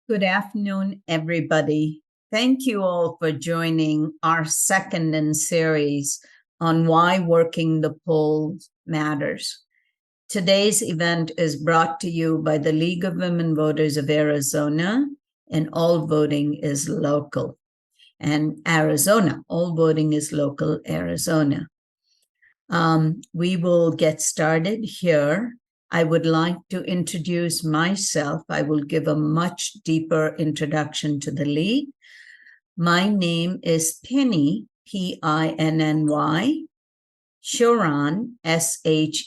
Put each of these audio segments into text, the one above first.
Good afternoon, everybody. Thank you all for joining our second in series on why working the polls matters. Today's event is brought to you by the League of Women Voters of Arizona, and all voting is local. And Arizona, all voting is local, Arizona. We will get started here. I would like to introduce myself. I will give a much deeper introduction to the League. My name is Penny, P-I-N-N-Y, Sheoran, S-H-E-O-R-A-N.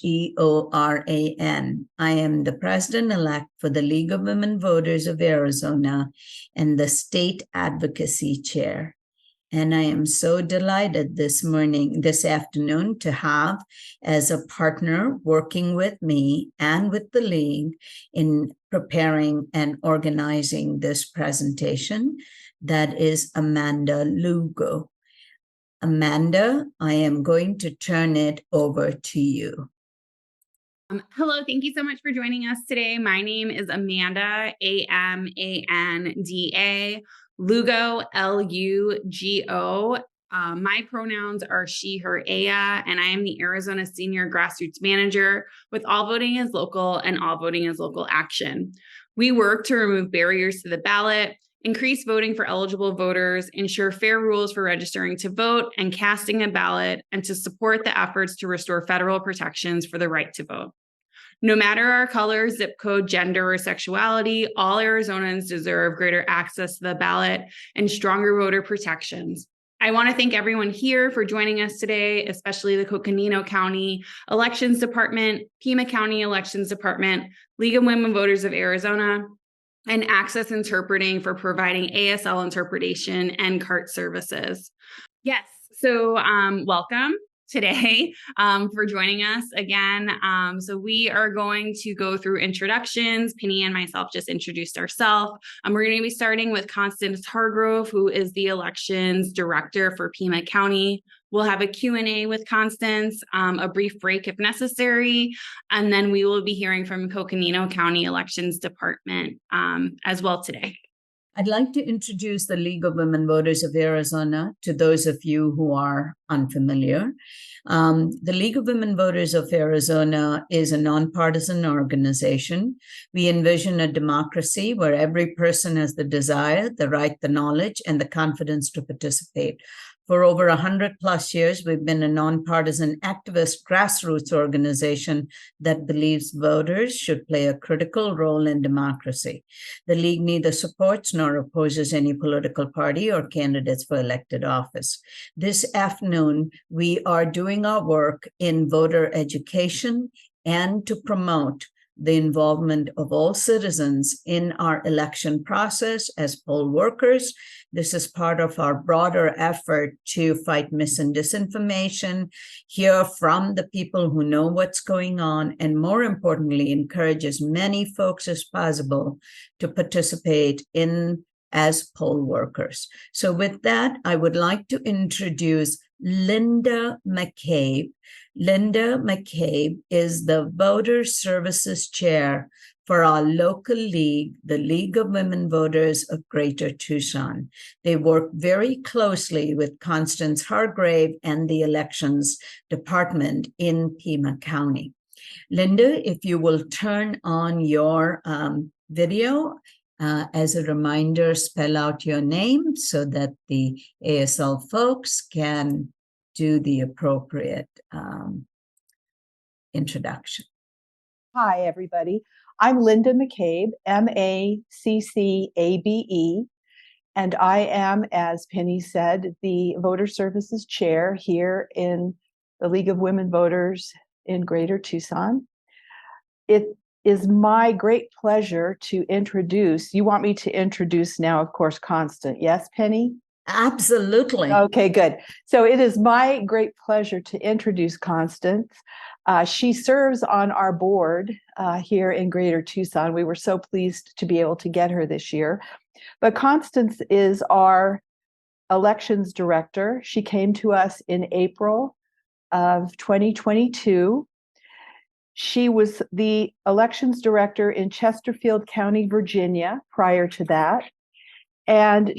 I am the president-elect for the League of Women Voters of Arizona and the state advocacy chair. And I am so delighted this afternoon, to have as a partner working with me and with the League in preparing and organizing this presentation. That is Amanda Lugo. Amanda, I am going to turn it over to you. Hello, thank you so much for joining us today. My name is Amanda, A-M-A-N-D-A, Lugo, L-U-G-O. My pronouns are she, her, aya, and I am the Arizona Senior Grassroots Manager with All Voting is Local and All Voting is Local Action. We work to remove barriers to the ballot, increase voting for eligible voters, ensure fair rules for registering to vote and casting a ballot, and to support the efforts to restore federal protections for the right to vote. No matter our color, zip code, gender, or sexuality, all Arizonans deserve greater access to the ballot and stronger voter protections. I want to thank everyone here for joining us today, especially the Coconino County Elections Department, Pima County Elections Department, League of Women Voters of Arizona, and Access Interpreting for providing ASL interpretation and CART services. Yes, so welcome today for joining us again. So we are going to go through introductions. Penny and myself just introduced ourselves. We're going to be starting with Constance Hargrove, who is the elections director for Pima County. We'll have a Q&A with Constance, a brief break if necessary, and then we will be hearing from Coconino County Elections Department as well today. I'd like to introduce the League of Women Voters of Arizona to those of you who are unfamiliar. The League of Women Voters of Arizona is a nonpartisan organization. We envision a democracy where every person has the desire, the right, the knowledge, and the confidence to participate. For over 100 plus years, we've been a nonpartisan activist grassroots organization that believes voters should play a critical role in democracy. The League neither supports nor opposes any political party or candidates for elected office. This afternoon, we are doing our work in voter education and to promote the involvement of all citizens in our election process as poll workers. This is part of our broader effort to fight mis and disinformation, hear from the people who know what's going on, and more importantly, encourage as many folks as possible to participate in as poll workers. So with that, I would like to introduce Linda McCabe. Linda McCabe is the Voter Services Chair for our local league, the League of Women Voters of Greater Tucson. They work very closely with Constance Hargrave and the Elections Department in Pima County. Linda, if you will turn on your video, as a reminder, spell out your name so that the ASL folks can do the appropriate introduction. Hi, everybody. I'm Linda McCabe, M-A-C-C-A-B-E, and I am, as Penny said, the Voter Services Chair here in the League of Women Voters in Greater Tucson. It is my great pleasure to introduce, you want me to introduce now, of course, Constance. Yes, Penny? Absolutely. Okay, good. So it is my great pleasure to introduce Constance. She serves on our board here in Greater Tucson. We were so pleased to be able to get her this year. But Constance is our elections director. She came to us in April of 2022. She was the elections director in Chesterfield County, Virginia, prior to that. And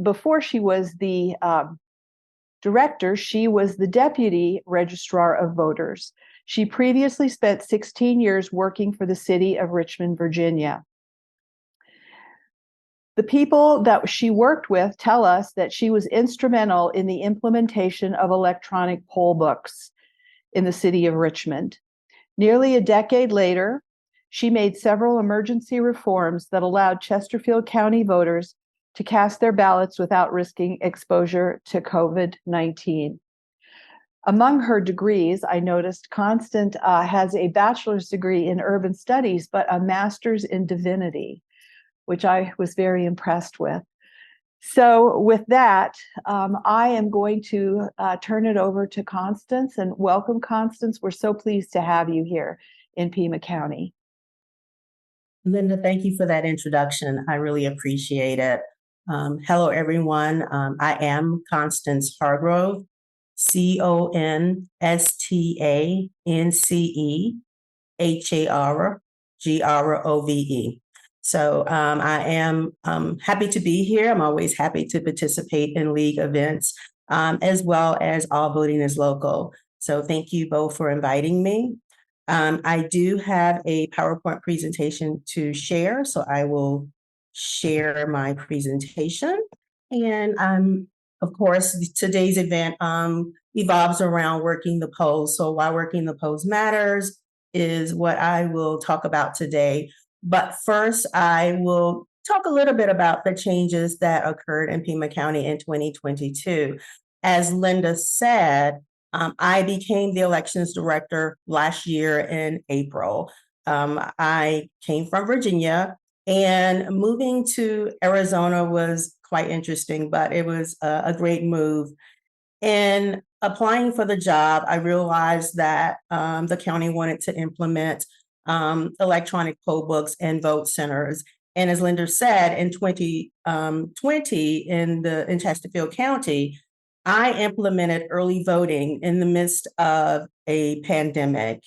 before she was the director, she was the deputy registrar of voters. She previously spent 16 years working for the city of Richmond, Virginia. The people that she worked with tell us that she was instrumental in the implementation of electronic poll books in the city of Richmond. Nearly a decade later, she made several emergency reforms that allowed Chesterfield County voters to cast their ballots without risking exposure to COVID-19. Among her degrees, I noticed Constance has a bachelor's degree in urban studies, but a master's in divinity, which I was very impressed with. So with that, I am going to turn it over to Constance, and welcome, Constance. We're so pleased to have you here in Pima County. Linda, thank you for that introduction. I really appreciate it. Hello, everyone. I am Constance Hargrove, ConstanceHargrove. So I am happy to be here. I'm always happy to participate in league events, as well as All Voting is Local. So thank you both for inviting me. I do have a PowerPoint presentation to share, so I will share my presentation. And of course, today's event evolves around working the polls. So why working the polls matters is what I will talk about today. But first, I will talk a little bit about the changes that occurred in Pima County in 2022. As Linda said, I became the elections director last year in April. I came from Virginia, and moving to Arizona was quite interesting, but it was a great move. In applying for the job, I realized that the county wanted to implement electronic poll books and vote centers. And as Linda said, in 2020 in Chesterfield County, I implemented early voting in the midst of a pandemic.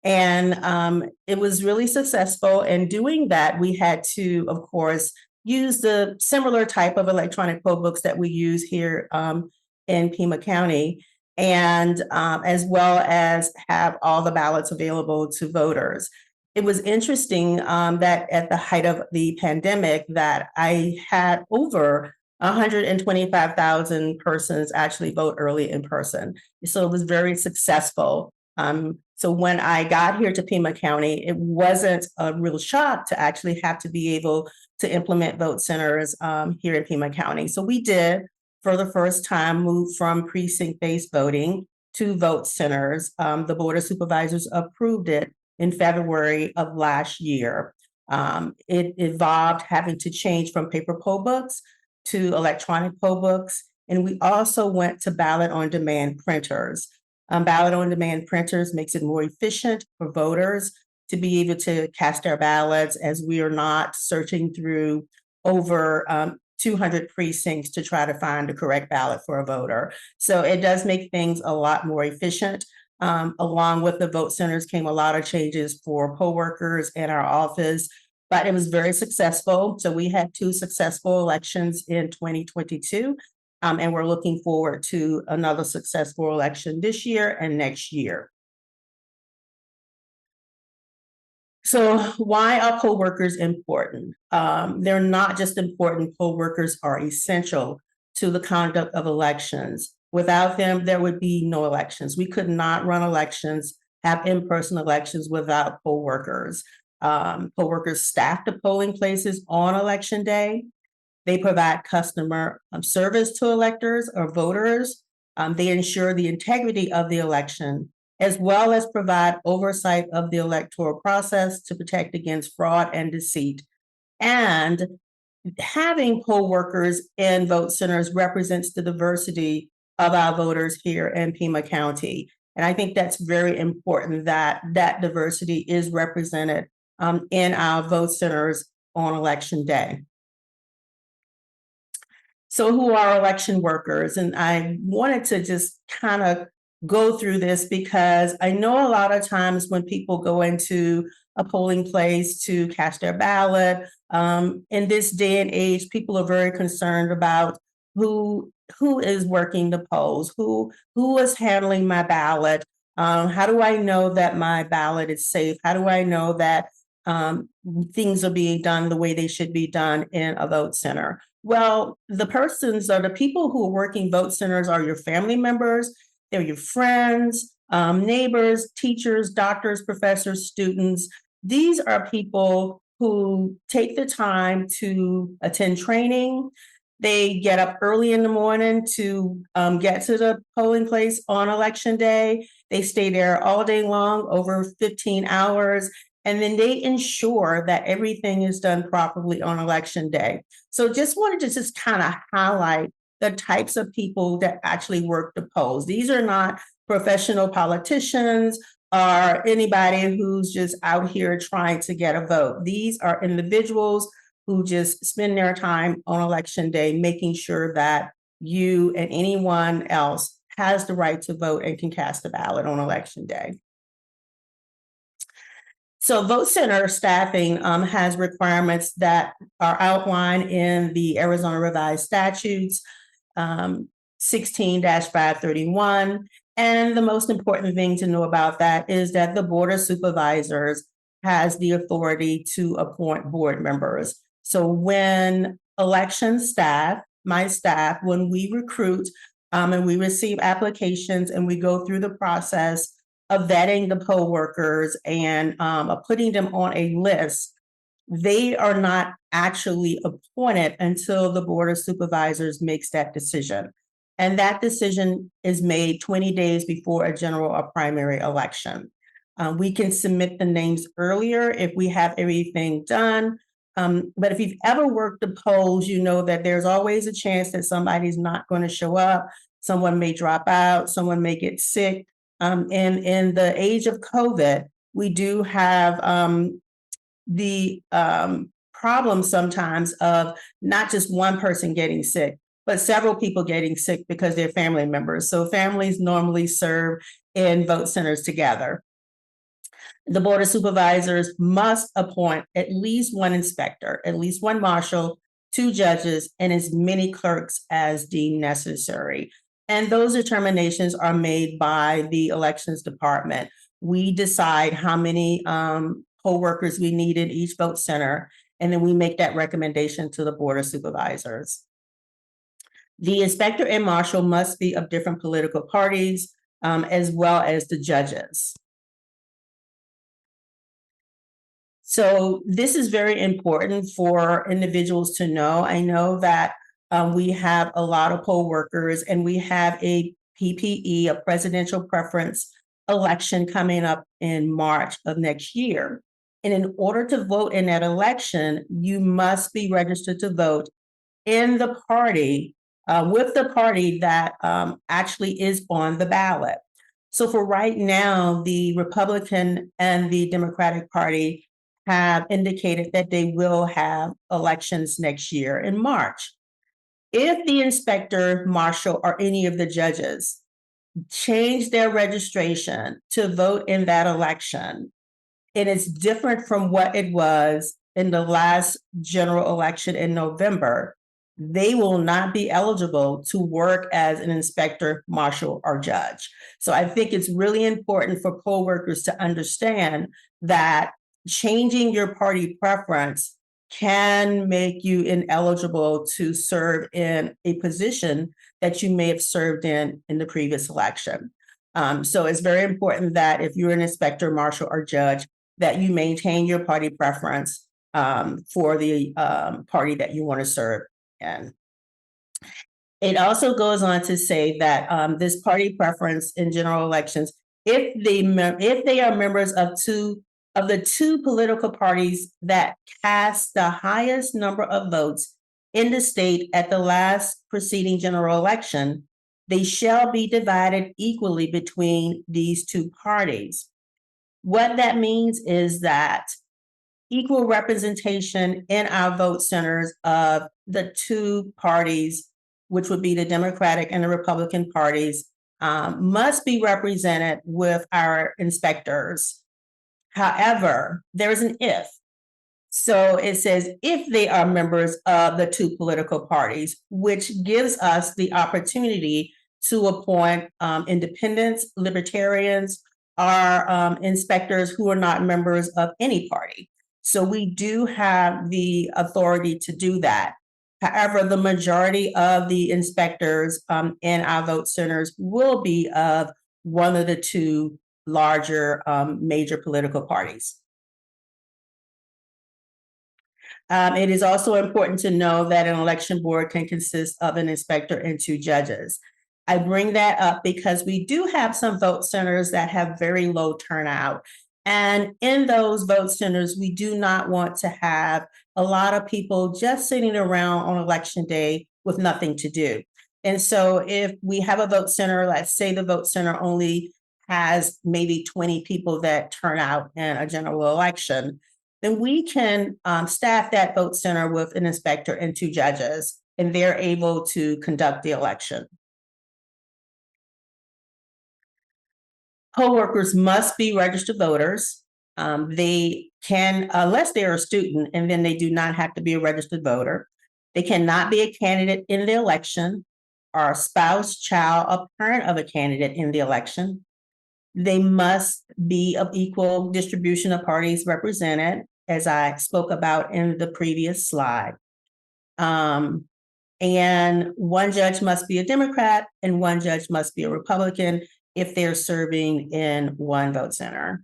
And it was really successful. And doing that, we had to, of course, use the similar type of electronic poll books that we use here in Pima County, and as well as have all the ballots available to voters. It was interesting that at the height of the pandemic that I had over 125,000 persons actually vote early in person. So it was very successful. So when I got here to Pima County, it wasn't a real shock to actually have to be able to implement vote centers here in Pima County. So we did, for the first time, move from precinct-based voting to vote centers. The Board of Supervisors approved it in February of last year. It involved having to change from paper poll books to electronic poll books. And we also went to ballot-on-demand printers. Ballot-on-demand printers makes it more efficient for voters to be able to cast their ballots, as we are not searching through over 200 precincts to try to find the correct ballot for a voter. So it does make things a lot more efficient. Along with the vote centers came a lot of changes for poll workers in our office, but it was very successful. So we had 2 successful elections in 2022, and we're looking forward to another successful election this year and next year. So why are poll workers important? They're not just important. Poll workers are essential to the conduct of elections. Without them, there would be no elections. We could not run elections, have in-person elections without poll workers. Poll workers staff the polling places on election day. They provide customer service to electors or voters. They ensure the integrity of the election, as well as provide oversight of the electoral process to protect against fraud and deceit. And having poll workers in vote centers represents the diversity of our voters here in Pima County. And I think that's very important that that diversity is represented in our vote centers on election day. So who are election workers? And I wanted to just kind of go through this because I know a lot of times when people go into a polling place to cast their ballot, in this day and age, people are very concerned about who is working the polls, who is handling my ballot. How do I know that my ballot is safe? How do I know that things are being done the way they should be done in a vote center? Well, the persons or the people who are working vote centers are your family members, they're your friends, neighbors, teachers, doctors, professors, students. These are people who take the time to attend training. They get up early in the morning to get to the polling place on election day. They stay there all day long, over 15 hours, and then they ensure that everything is done properly on election day. So just wanted to just kind of highlight the types of people that actually work the polls. These are not professional politicians or anybody who's just out here trying to get a vote. These are individuals who just spend their time on election day making sure that you and anyone else has the right to vote and can cast a ballot on election day. So vote center staffing has requirements that are outlined in the Arizona Revised Statutes 16-531. And the most important thing to know about that is that the Board of Supervisors has the authority to appoint board members. So when election staff, my staff, when we recruit and we receive applications and we go through the process of vetting the poll workers and putting them on a list, they are not actually appointed until the Board of Supervisors makes that decision. And that decision is made 20 days before a general or primary election. We can submit the names earlier if we have everything done. But if you've ever worked the polls, you know that there's always a chance that somebody's not going to show up. Someone may drop out, someone may get sick. In the age of COVID, we do have the problem sometimes of not just one person getting sick, but several people getting sick because they're family members. So families normally serve in vote centers together. The Board of Supervisors must appoint at least one inspector, at least one marshal, 2 judges, and as many clerks as deemed necessary. And those determinations are made by the elections department. We decide how many poll workers we need in each vote center, and then we make that recommendation to the Board of Supervisors. The inspector and marshal must be of different political parties, as well as the judges. So this is very important for individuals to know. I know that we have a lot of poll workers and we have a PPE, a presidential preference election coming up in March of next year. And in order to vote in that election, you must be registered to vote in the party, with the party that actually is on the ballot. So for right now, the Republican and the Democratic Party have indicated that they will have elections next year in March. If the inspector, marshal, or any of the judges change their registration to vote in that election, and it's different from what it was in the last general election in November, they will not be eligible to work as an inspector, marshal, or judge. So I think it's really important for poll workers to understand that changing your party preference can make you ineligible to serve in a position that you may have served in the previous election. So it's very important that if you're an inspector, marshal, or judge, that you maintain your party preference for the party that you want to serve in. It also goes on to say that this party preference in general elections, if they are members of the two political parties that cast the highest number of votes in the state at the last preceding general election, they shall be divided equally between these two parties. What that means is that equal representation in our vote centers of the two parties, which would be the Democratic and the Republican parties, must be represented with our inspectors. However, there is an if. So it says if they are members of the two political parties, which gives us the opportunity to appoint independents, libertarians, or inspectors who are not members of any party. So we do have the authority to do that. However, the majority of the inspectors in our vote centers will be of one of the two larger major political parties. It is also important to know that an election board can consist of an inspector and 2 judges. I bring that up because we do have some vote centers that have very low turnout. And in those vote centers, we do not want to have a lot of people just sitting around on election day with nothing to do. And so if we have a vote center, let's say the vote center only has maybe 20 people that turn out in a general election, then we can staff that vote center with an inspector and 2 judges, and they're able to conduct the election. Poll workers must be registered voters. They can, unless they're a student, and then they do not have to be a registered voter. They cannot be a candidate in the election, or a spouse, child, or parent of a candidate in the election. They must be of equal distribution of parties represented, as I spoke about in the previous slide. And 1 judge must be a Democrat and 1 judge must be a Republican if they're serving in 1 vote center.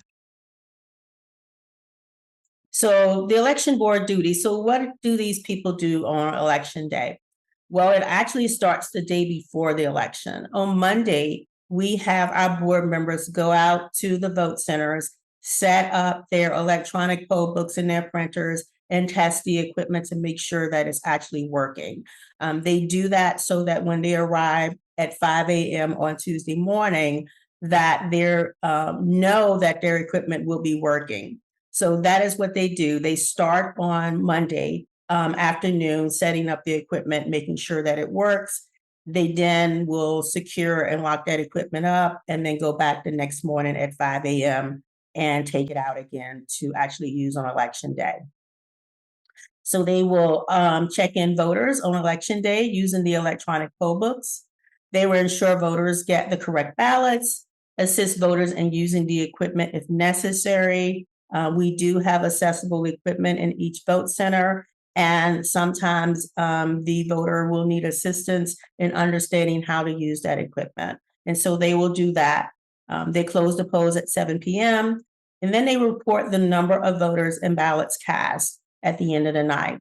So the election board duty. So what do these people do on election day? Well, it actually starts the day before the election. On Monday, we have our board members go out to the vote centers, set up their electronic poll books and their printers, and test the equipment to make sure that it's actually working. They do that so that when they arrive at 5 a.m. on Tuesday morning, that they know that their equipment will be working. So that is what they do. They start on Monday afternoon, setting up the equipment, making sure that it works. They then will secure and lock that equipment up and then go back the next morning at 5 a.m. and take it out again to actually use on election day. So they will check in voters on election day using the electronic poll books. They will ensure voters get the correct ballots, assist voters in using the equipment if necessary. We do have accessible equipment in each vote center, and sometimes the voter will need assistance in understanding how to use that equipment. And so they will do that. They close the polls at 7 p.m. and then they report the number of voters and ballots cast at the end of the night.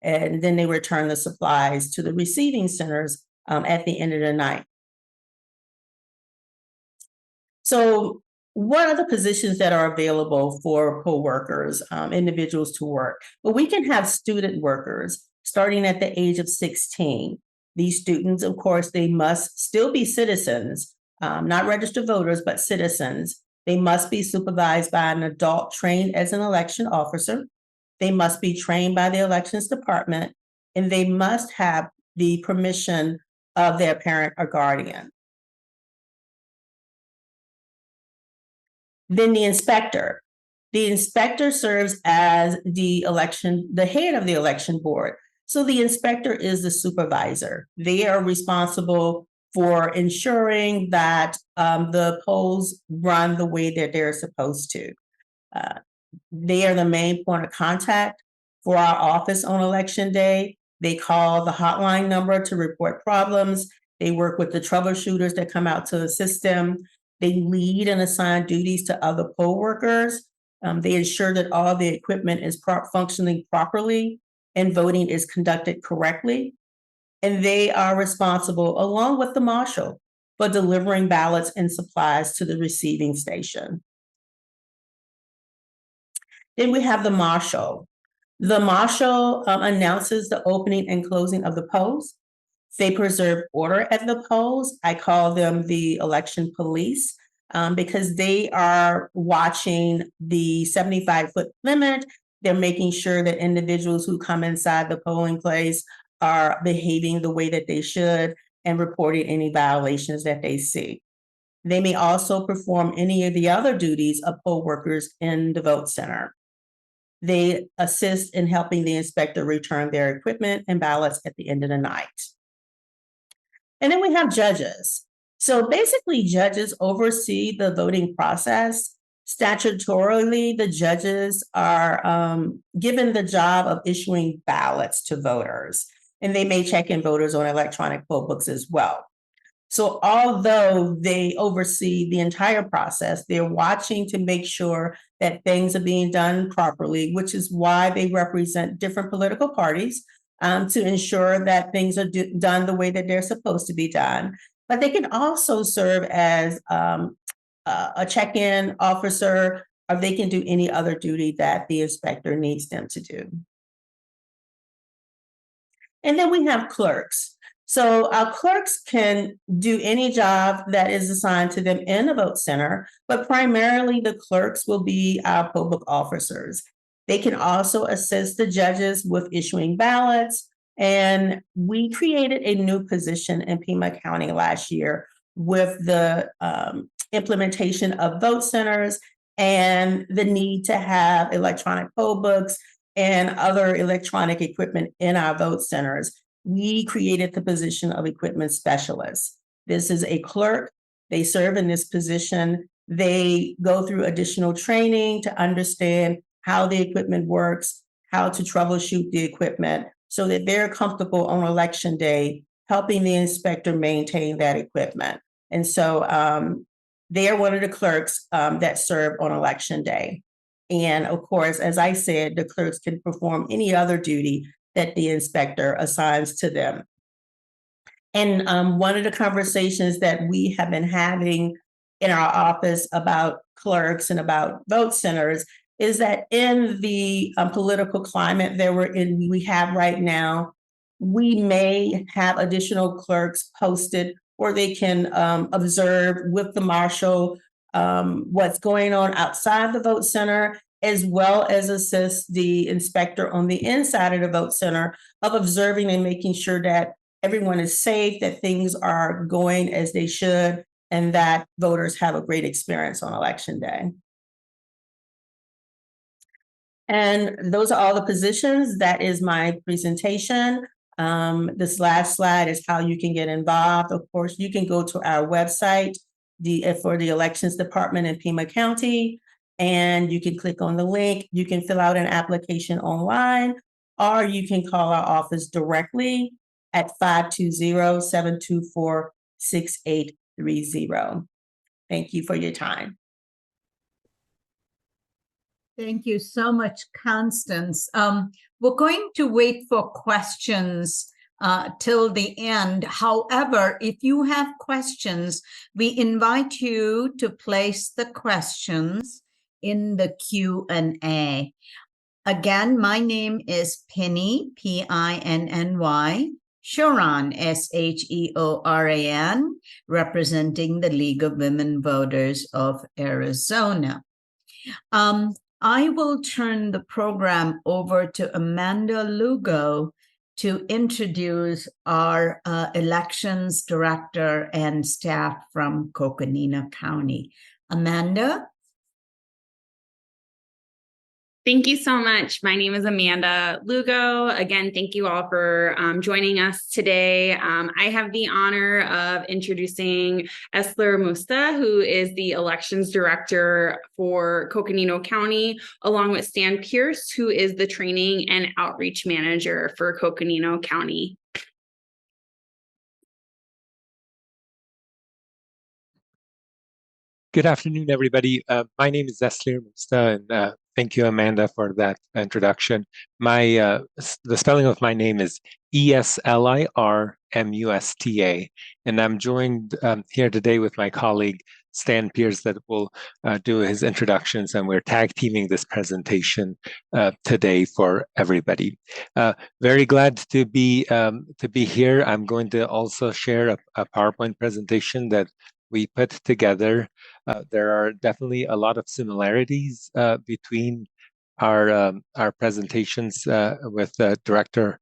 And then they return the supplies to the receiving centers at the end of the night. So what are the positions that are available for poll workers, individuals to work? Well, we can have student workers starting at the age of 16. These students, of course, they must still be citizens, not registered voters, but citizens. They must be supervised by an adult trained as an election officer. They must be trained by the elections department, and they must have the permission of their parent or guardian. Then the inspector. The inspector serves as the head of the election board. So the inspector is the supervisor. They are responsible for ensuring that the polls run the way that they're supposed to. They are the main point of contact for our office on election day. They call the hotline number to report problems. They work with the troubleshooters that come out to assist them. They lead and assign duties to other poll workers. They ensure that all the equipment is functioning properly and voting is conducted correctly. And they are responsible, along with the marshal, for delivering ballots and supplies to the receiving station. Then we have the marshal. The marshal announces the opening and closing of the polls. They preserve order at the polls. I call them the election police because they are watching the 75-foot limit. They're making sure that individuals who come inside the polling place are behaving the way that they should and reporting any violations that they see. They may also perform any of the other duties of poll workers in the vote center. They assist in helping the inspector return their equipment and ballots at the end of the night. And then we have judges. So basically, judges oversee the voting process. Statutorily, the judges are given the job of issuing ballots to voters, and they may check in voters on electronic poll books as well. So although they oversee the entire process, they're watching to make sure that things are being done properly, which is why they represent different political parties to ensure that things are done the way that they're supposed to be done. But they can also serve as a check-in officer, or they can do any other duty that the inspector needs them to do. And then we have clerks. So our clerks can do any job that is assigned to them in a vote center, but primarily the clerks will be our poll book officers. They can also assist the judges with issuing ballots. And we created a new position in Pima County last year with the implementation of vote centers and the need to have electronic poll books and other electronic equipment in our vote centers. We created the position of equipment specialist. This is a clerk. They serve in this position. They go through additional training to understand how the equipment works, how to troubleshoot the equipment, so that they're comfortable on election day, helping the inspector maintain that equipment. And so they are one of the clerks that serve on election day. And of course, as I said, the clerks can perform any other duty that the inspector assigns to them. And one of the conversations that we have been having in our office about clerks and about vote centers is that in the political climate that we have right now, we may have additional clerks posted where they can observe with the marshal what's going on outside the vote center, as well as assist the inspector on the inside of the vote center of observing and making sure that everyone is safe, that things are going as they should, and that voters have a great experience on election day. And those are all the positions. That is my presentation. This last slide is how you can get involved. Of course, you can go to our website for the Elections Department in Pima County, and you can click on the link. You can fill out an application online, or you can call our office directly at 520-724-6830. Thank you for your time. Thank you so much, Constance. We're going to wait for questions till the end. However, if you have questions, we invite you to place the questions in the Q&A. Again, my name is Penny, P-I-N-N-Y, Sheoran, S-H-E-O-R-A-N, representing the League of Women Voters of Arizona. I will turn the program over to Amanda Lugo to introduce our elections director and staff from Coconino County. Amanda? Thank you so much. My name is Amanda Lugo. Again, thank you all for joining us today. I have the honor of introducing Esler Musta, who is the elections director for Coconino County, along with Stan Pierce, who is the training and outreach manager for Coconino County. Good afternoon, everybody. My name is Esler Musta, and thank you, Amanda, for that introduction. The spelling of my name is E-S-L-I-R-M-U-S-T-A, and I'm joined here today with my colleague, Stan Pierce, that will do his introductions, and we're tag teaming this presentation today for everybody. Very glad to be here. I'm going to also share a PowerPoint presentation that we put together. There are definitely a lot of similarities between our presentations with Director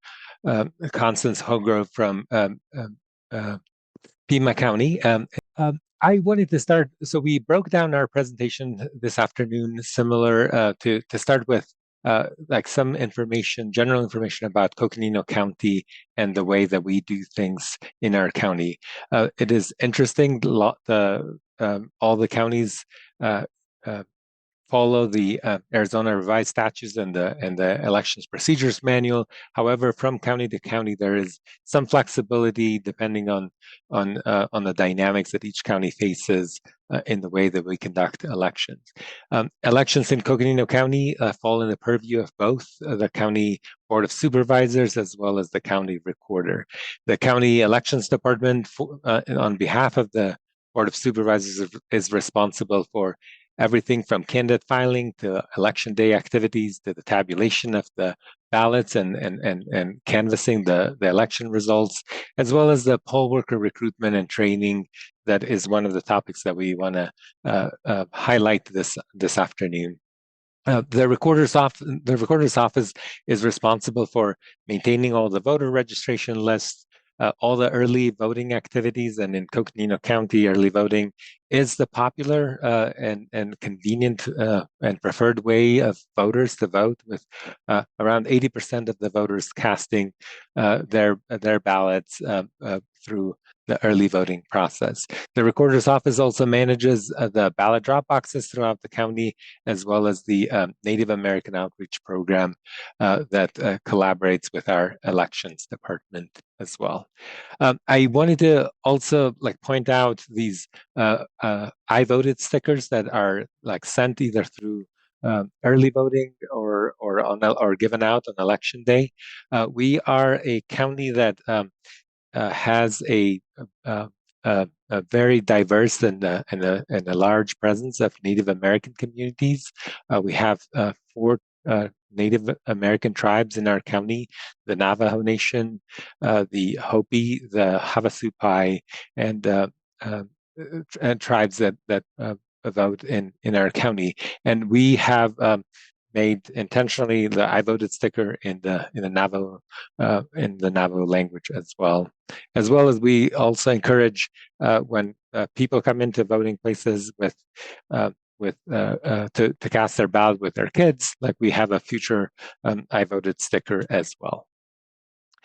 Constance Hogrove from Pima County. I wanted to start. So we broke down our presentation this afternoon, similar to start with like some information, general information about Coconino County and the way that we do things in our county. It is interesting. All the counties follow the Arizona revised statutes and the elections procedures manual. However, from county to county, there is some flexibility depending on the dynamics that each county faces in the way that we conduct elections. Elections in Coconino County fall in the purview of both the county board of supervisors as well as the county recorder. The county elections department, on behalf of the board of supervisors, is responsible for everything from candidate filing to election day activities to the tabulation of the ballots and canvassing the election results, as well as the poll worker recruitment and training. That is one of the topics that we want to highlight this afternoon. The recorder's office is responsible for maintaining all the voter registration lists, all the early voting activities, and in Coconino County, early voting is the popular and convenient and preferred way of voters to vote, with around 80% of the voters casting their ballots through the early voting process. The recorder's office also manages the ballot drop boxes throughout the county, as well as the Native American Outreach Program that collaborates with our elections department as well. I wanted to also point out these I voted stickers that are sent either through early voting or given out on election day. We are a county that has a very diverse and a large presence of Native American communities. We have 4 Native American tribes in our county: the Navajo Nation, the Hopi, the Havasupai, and tribes that vote in our county. And we have made intentionally the I voted sticker in the Navajo language as well. As we also encourage when people come into voting places to cast their ballot with their kids, we have a future I voted sticker as well.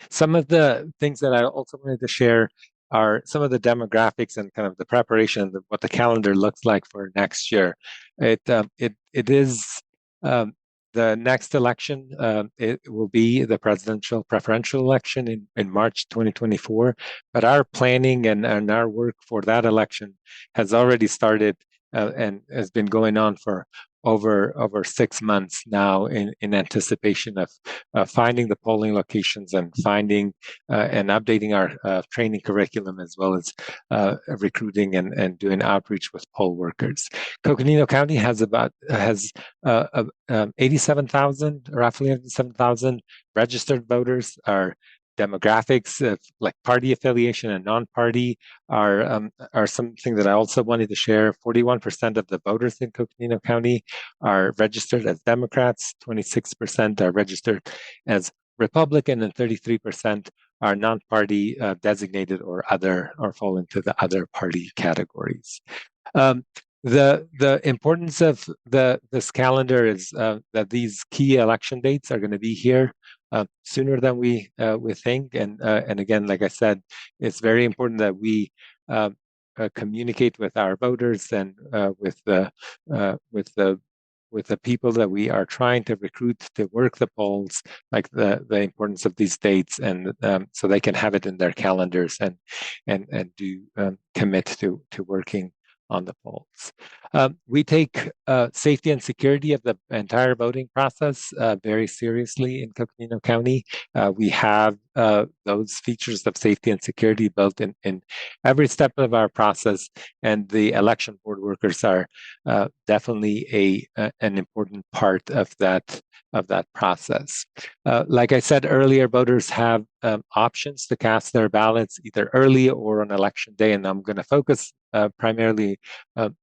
Some of the things that I also wanted to share are some of the demographics and kind of the preparation of what the calendar looks like for next year. It is the next election. It will be the presidential preferential election in March 2024. But our planning and our work for that election has already started and has been going on for over 6 months now, in anticipation of finding the polling locations and finding and updating our training curriculum, as well as recruiting and doing outreach with poll workers. Coconino County has 87,000, roughly 87,000 registered voters. Our demographics of party affiliation and non-party are something that I also wanted to share. 41% of the voters in Coconino County are registered as Democrats, 26% are registered as Republican, and 33% are non-party designated or fall into the other party categories. The importance of this calendar is that these key election dates are going to be here sooner than we think, and again, like I said, it's very important that we communicate with our voters and with the people that we are trying to recruit to work the polls, the importance of these dates, and so they can have it in their calendars and do commit to working on the polls. We take safety and security of the entire voting process very seriously in Coconino County. We have those features of safety and security built in every step of our process, and the election board workers are definitely an important part of that process. Like I said earlier, voters have options to cast their ballots either early or on election day, and I'm going to focus primarily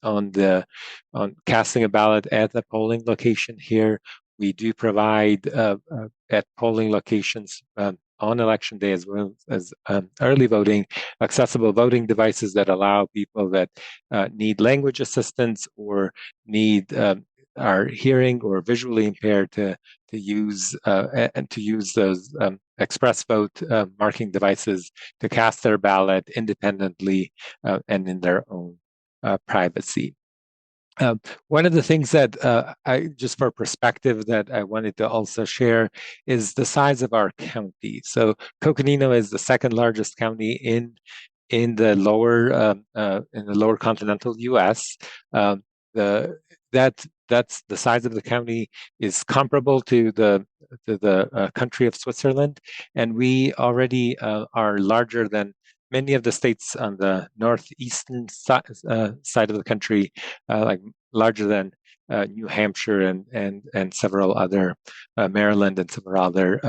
on casting a ballot at the polling location here. We do provide at polling locations on election day, as well as early voting, accessible voting devices that allow people that need language assistance or need are hearing or visually impaired to use and to use those express vote marking devices to cast their ballot independently and in their own privacy. One of the things that I, just for perspective, that I wanted to also share is the size of our county. So Coconino is the second largest county in the lower continental U.S. That's the size of the county is comparable to the country of Switzerland, and we already are larger than many of the states on the northeastern side of the country, like larger than New Hampshire and several other Maryland and several other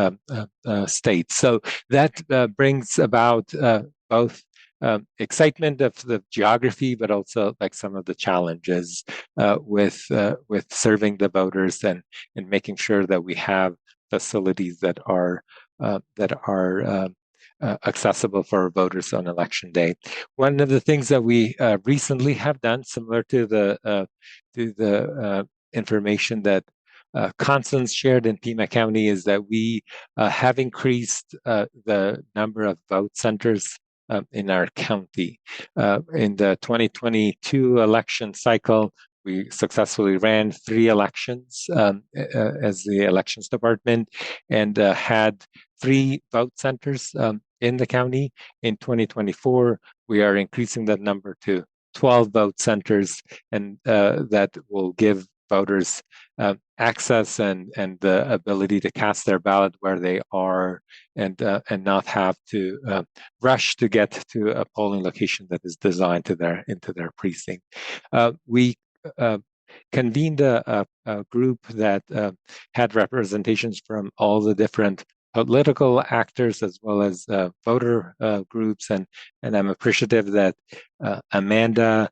states. So that brings about both excitement of the geography, but also like some of the challenges with serving the voters and making sure that we have facilities that are accessible for voters on election day. One of the things that we recently have done, similar to the information that Constance shared in Pima County, is that we have increased the number of vote centers in our county. In the 2022 election cycle, we successfully ran 3 elections as the elections department and had 3 vote centers in the county. In 2024, we are increasing that number to 12 vote centers, and that will give voters access and the ability to cast their ballot where they are and not have to rush to get to a polling location that is designed into their precinct. We convened a group that had representations from all the different political actors as well as voter groups, and I'm appreciative that Amanda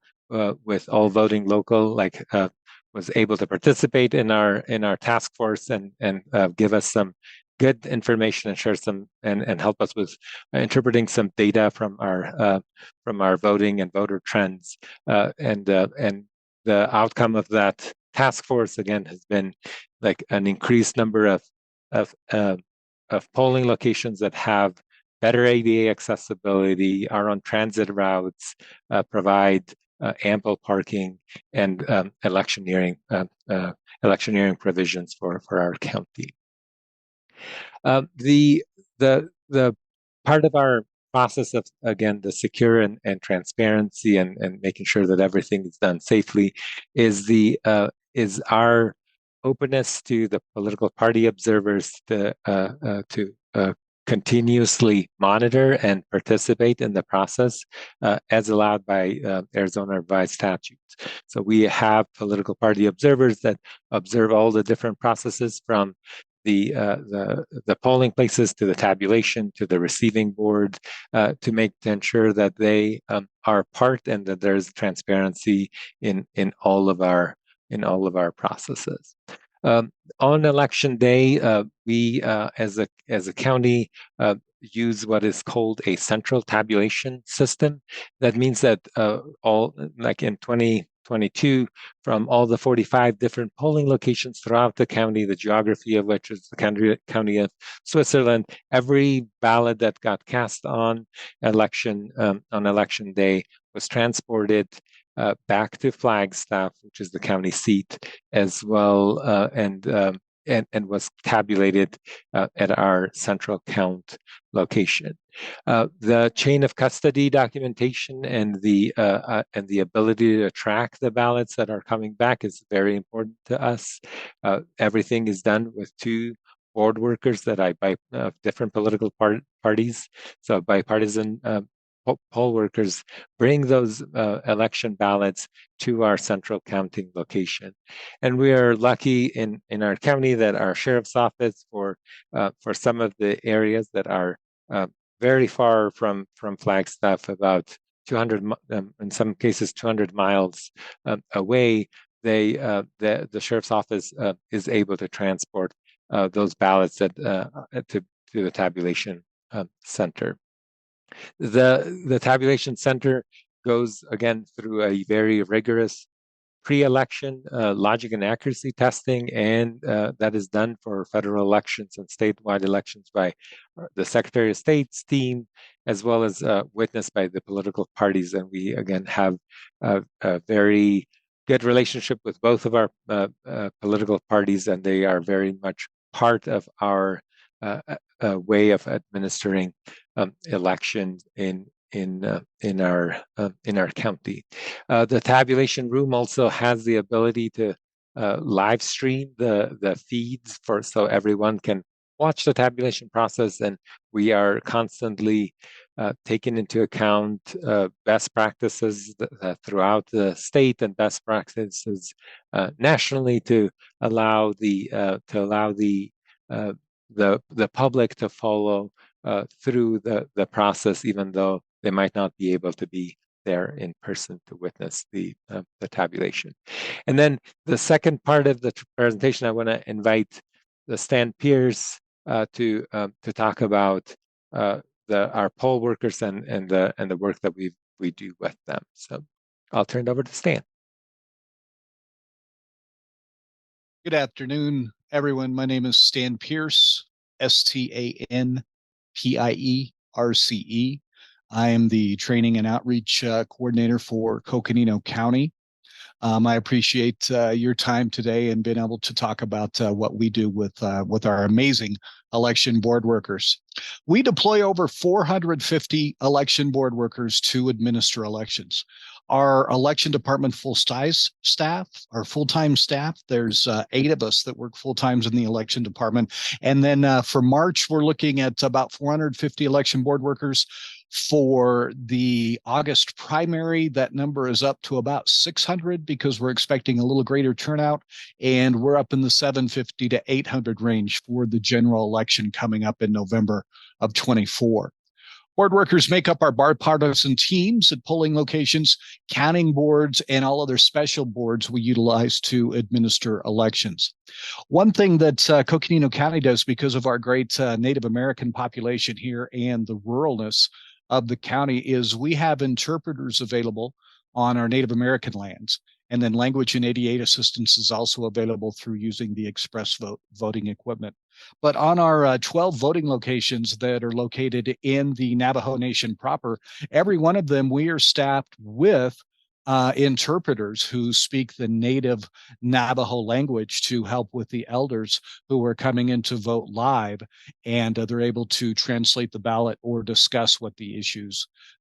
with All Voting Local was able to participate in our task force and give us some good information and share some and help us with interpreting some data from our voting and voter trends, and the outcome of that task force again has been like an increased number of polling locations that have better ADA accessibility, are on transit routes, provide ample parking, and electioneering provisions for our county. The part of our process of, again, the secure and transparency and making sure that everything is done safely is our openness to the political party observers to continuously monitor and participate in the process as allowed by Arizona revised statutes. So we have political party observers that observe all the different processes from the polling places to the tabulation to the receiving board to ensure that they are part and that there's transparency in all of our processes. On election day, we as a county use what is called a central tabulation system. That means that all, like in 2022, from all the 45 different polling locations throughout the county, the geography of which is the county of Switzerland, every ballot that got cast on election day was transported back to Flagstaff, which is the county seat, as well, and was tabulated at our central count location. The chain of custody documentation and the ability to track the ballots that are coming back is very important to us. Everything is done with 2 board workers that by different political parties, so bipartisan poll workers bring those election ballots to our central counting location. And we are lucky in our county that our sheriff's office for some of the areas that are very far from Flagstaff, about 200, in some cases 200 miles away, the sheriff's office is able to transport those ballots to to the tabulation center. The tabulation center goes again through a very rigorous pre-election logic and accuracy testing, and that is done for federal elections and statewide elections by the Secretary of State's team, as well as witnessed by the political parties. And we again have a very good relationship with both of our political parties, and they are very much part of our way of administering elections in our county. The tabulation room also has the ability to live stream the feeds so everyone can watch the tabulation process, and we are constantly taking into account best practices throughout the state and best practices nationally to allow the public to follow through the process, even though they might not be able to be there in person to witness the tabulation. And then the second part of the presentation, I want to invite the Stan Pierce to talk about our poll workers and the work that we do with them. So I'll turn it over to Stan. Good afternoon, everyone. My name is Stan Pierce, StanPierce. I am the training and outreach coordinator for Coconino County. I appreciate your time today and being able to talk about what we do with our amazing election board workers. We deploy over 450 election board workers to administer elections. Our election department full-time staff, there's 8 of us that work full-time in the election department. And then for March, we're looking at about 450 election board workers. For the August primary, that number is up to about 600 because we're expecting a little greater turnout, and we're up in the 750 to 800 range for the general election coming up in November of 24. Board workers make up our bipartisan teams at polling locations, counting boards, and all other special boards we utilize to administer elections. One thing that Coconino County does, because of our great Native American population here and the ruralness of the county, is we have interpreters available on our Native American lands. And then language and 88 assistance is also available through using the express voting equipment. But on our 12 voting locations that are located in the Navajo Nation proper, every one of them, we are staffed with interpreters who speak the native Navajo language to help with the elders who are coming in to vote live, and they're able to translate the ballot or discuss what the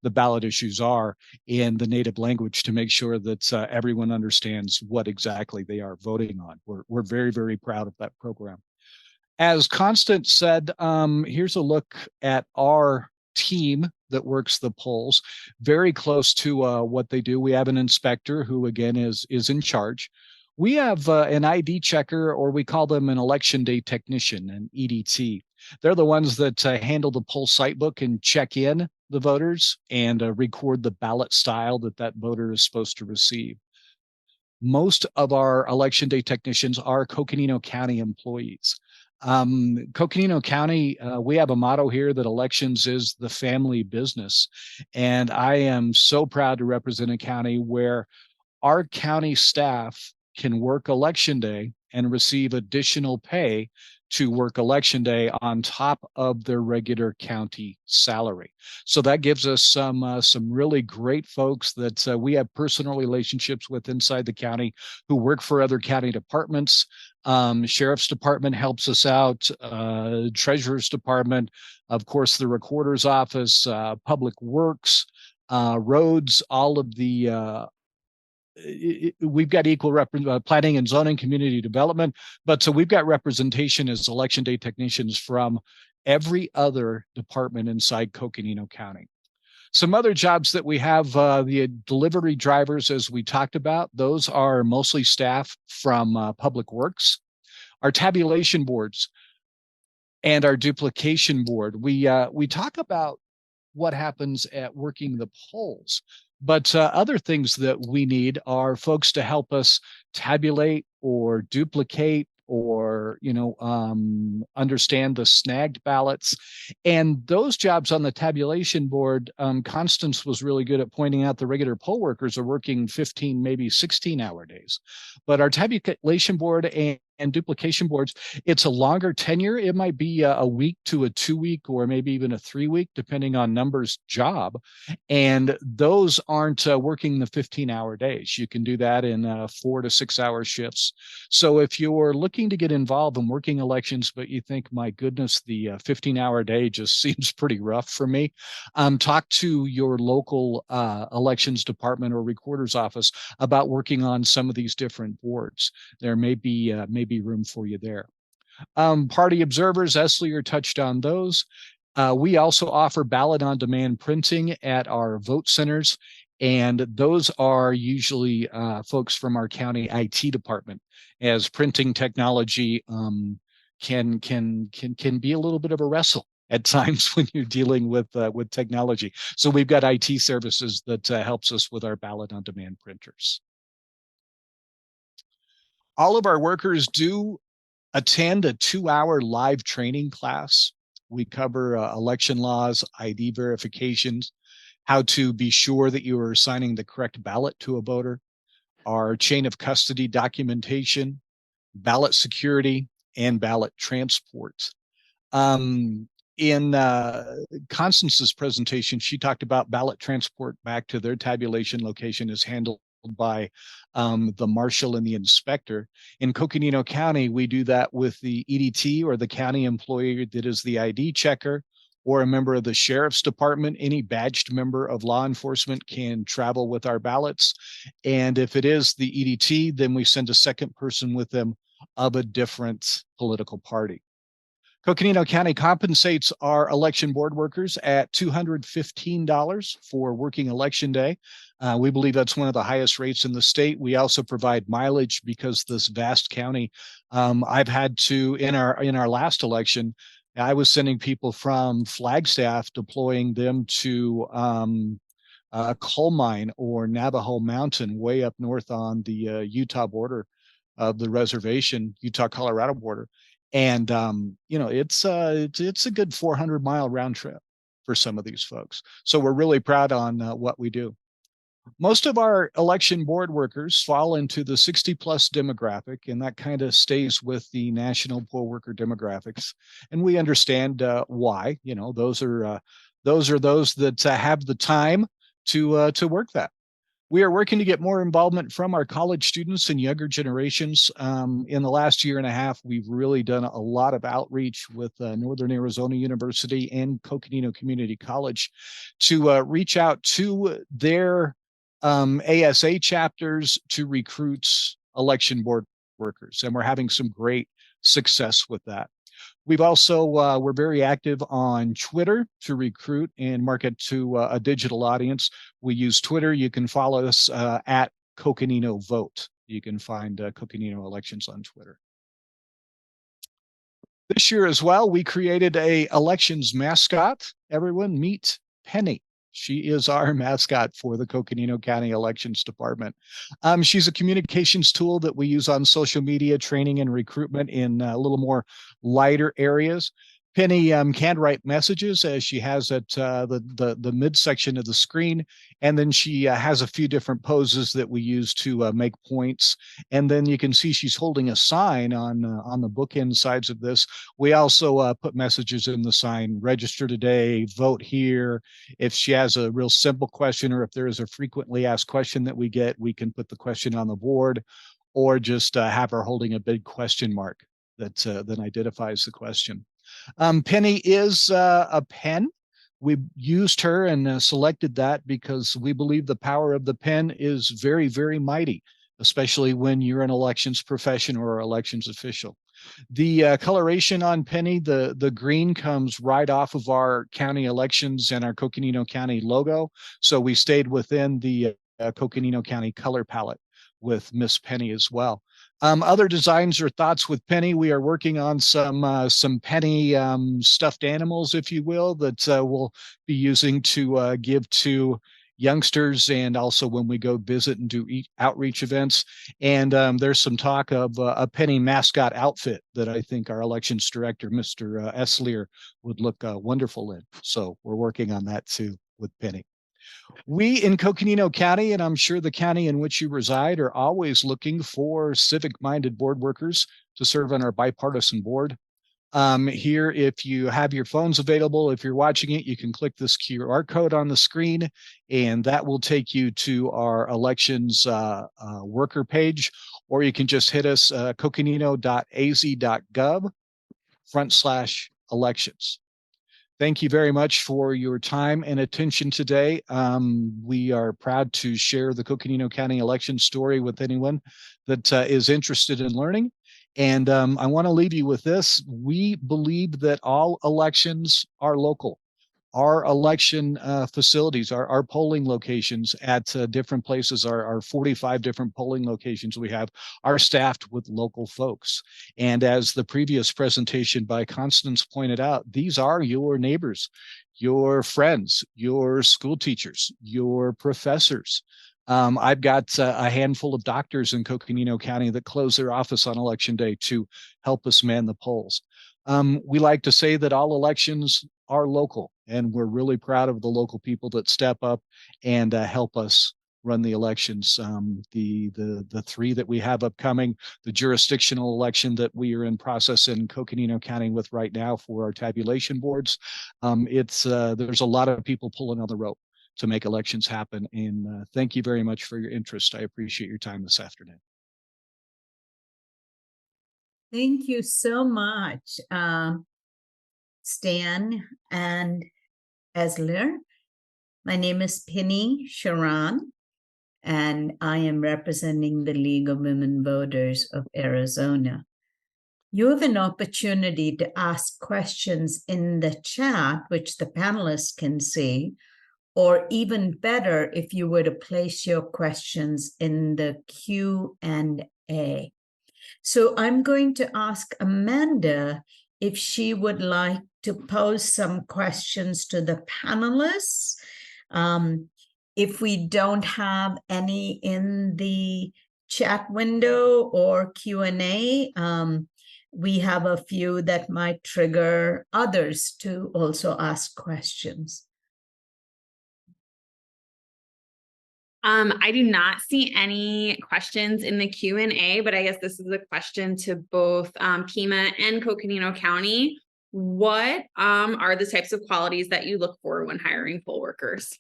ballot issues are in the native language to make sure that everyone understands what exactly they are voting on. We're very, very proud of that program. As Constance said, here's a look at our team that works the polls, very close to what they do. We have an inspector who, again, is in charge. We have an ID checker, or we call them an election day technician, an EDT. They're the ones that handle the poll site book and check in the voters and record the ballot style that voter is supposed to receive. Most of our election day technicians are Coconino County employees. Coconino County, we have a motto here that elections is the family business. And I am so proud to represent a county where our county staff can work election day and receive additional pay to work election day on top of their regular county salary. So that gives us some really great folks that we have personal relationships with inside the county who work for other county departments. Sheriff's Department helps us out, Treasurer's Department, of course, the Recorder's Office, Public Works, roads, all of the we've got equal planning and zoning, community development, but so we've got representation as election day technicians from every other department inside Coconino County. Some other jobs that we have, the delivery drivers, as we talked about, those are mostly staff from Public Works. Our tabulation boards and our duplication board, we talk about what happens at working the polls. But other things that we need are folks to help us tabulate or duplicate or understand the snagged ballots. And those jobs on the tabulation board, Constance was really good at pointing out the regular poll workers are working 15, maybe 16-hour days. But our tabulation board and duplication boards, it's a longer tenure. It might be a week to a 2-week or maybe even a 3-week, depending on numbers job. And those aren't working the 15-hour days. You can do that in 4 to 6 hour shifts. So if you're looking to get involved in working elections, but you think, my goodness, the 15-hour day just seems pretty rough for me, talk to your local elections department or recorder's office about working on some of these different boards. There may be room for you there. Party observers, Eslier touched on those. We also offer ballot on demand printing at our vote centers, and those are usually folks from our county IT department, as printing technology can be a little bit of a wrestle at times when you're dealing with technology. So we've got IT services that helps us with our ballot on demand printers. All of our workers do attend a 2-hour live training class. We cover election laws, ID verifications, how to be sure that you are assigning the correct ballot to a voter, our chain of custody documentation, ballot security, and ballot transport. In Constance's presentation, she talked about ballot transport back to their tabulation location is handled by the marshal and the inspector. In Coconino County, we do that with the EDT, or the county employee that is the ID checker, or a member of the sheriff's department. Any badged member of law enforcement can travel with our ballots. And if it is the EDT, then we send a second person with them of a different political party. Coconino County compensates our election board workers at $215 for working election day. We believe that's one of the highest rates in the state. We also provide mileage because this vast county, I've had to, in our last election, I was sending people from Flagstaff, deploying them to a coal mine or Navajo Mountain way up north on the Utah border of the reservation, Utah-Colorado border. And it's a good 400-mile round trip for some of these folks. So we're really proud on what we do. Most of our election board workers fall into the 60-plus demographic, and that kind of stays with the national poll worker demographics. And we understand why. Those are those that have the time to work that. We are working to get more involvement from our college students and younger generations. In the last year and a half, we've really done a lot of outreach with Northern Arizona University and Coconino Community College to reach out to their ASA chapters to recruit election board workers. And we're having some great success with that. We've also, we're very active on Twitter to recruit and market to a digital audience. We use Twitter. You can follow us at Coconino Vote. You can find Coconino Elections on Twitter. This year as well, we created a elections mascot. Everyone meet Penny. She is our mascot for the Coconino County Elections Department. She's a communications tool that we use on social media, training, and recruitment in a little more lighter areas. Penny can write messages, as she has at the midsection of the screen, and then she has a few different poses that we use to make points. And then you can see she's holding a sign on the bookend sides of this. We also put messages in the sign: register today, vote here. If she has a real simple question, or if there is a frequently asked question that we get, we can put the question on the board, or just have her holding a big question mark that then identifies the question. Penny is a pen. We used her and selected that because we believe the power of the pen is very, very mighty, especially when you're an elections professional or elections official. The coloration on Penny, the green, comes right off of our county elections and our Coconino County logo. So we stayed within the Coconino County color palette with Miss Penny as well. Other designs or thoughts with Penny, we are working on some Penny stuffed animals, if you will, that we'll be using to give to youngsters and also when we go visit and do outreach events. And there's some talk of a Penny mascot outfit that I think our elections director, Mr. Eslier, would look wonderful in. So we're working on that too with Penny. We in Coconino County, and I'm sure the county in which you reside, are always looking for civic-minded board workers to serve on our bipartisan board. Here, if you have your phones available, if you're watching it, you can click this QR code on the screen, and that will take you to our elections worker page, or you can just hit us coconino.az.gov/elections. Thank you very much for your time and attention today. We are proud to share the Coconino County election story with anyone that is interested in learning. And I want to leave you with this. We believe that all elections are local. Our election facilities, our polling locations at different places, our 45 different polling locations we have, are staffed with local folks. And as the previous presentation by Constance pointed out, these are your neighbors, your friends, your school teachers, your professors. I've got a handful of doctors in Coconino County that close their office on election day to help us man the polls. We like to say that all elections are local, and we're really proud of the local people that step up and help us run the elections. The three that we have upcoming, the jurisdictional election that we are in process in Coconino County with right now for our tabulation boards. There's a lot of people pulling on the rope to make elections happen. And thank you very much for your interest. I appreciate your time this afternoon. Thank you so much, Stan and Esler. My name is Penny Sharon, and I am representing the League of Women Voters of Arizona. You have an opportunity to ask questions in the chat, which the panelists can see, or even better, if you were to place your questions in the Q&A. So I'm going to ask Amanda if she would like to pose some questions to the panelists. If we don't have any in the chat window or Q&A, we have a few that might trigger others to also ask questions. I do not see any questions in the Q&A, but I guess this is a question to both Pima and Coconino County. What are the types of qualities that you look for when hiring poll workers?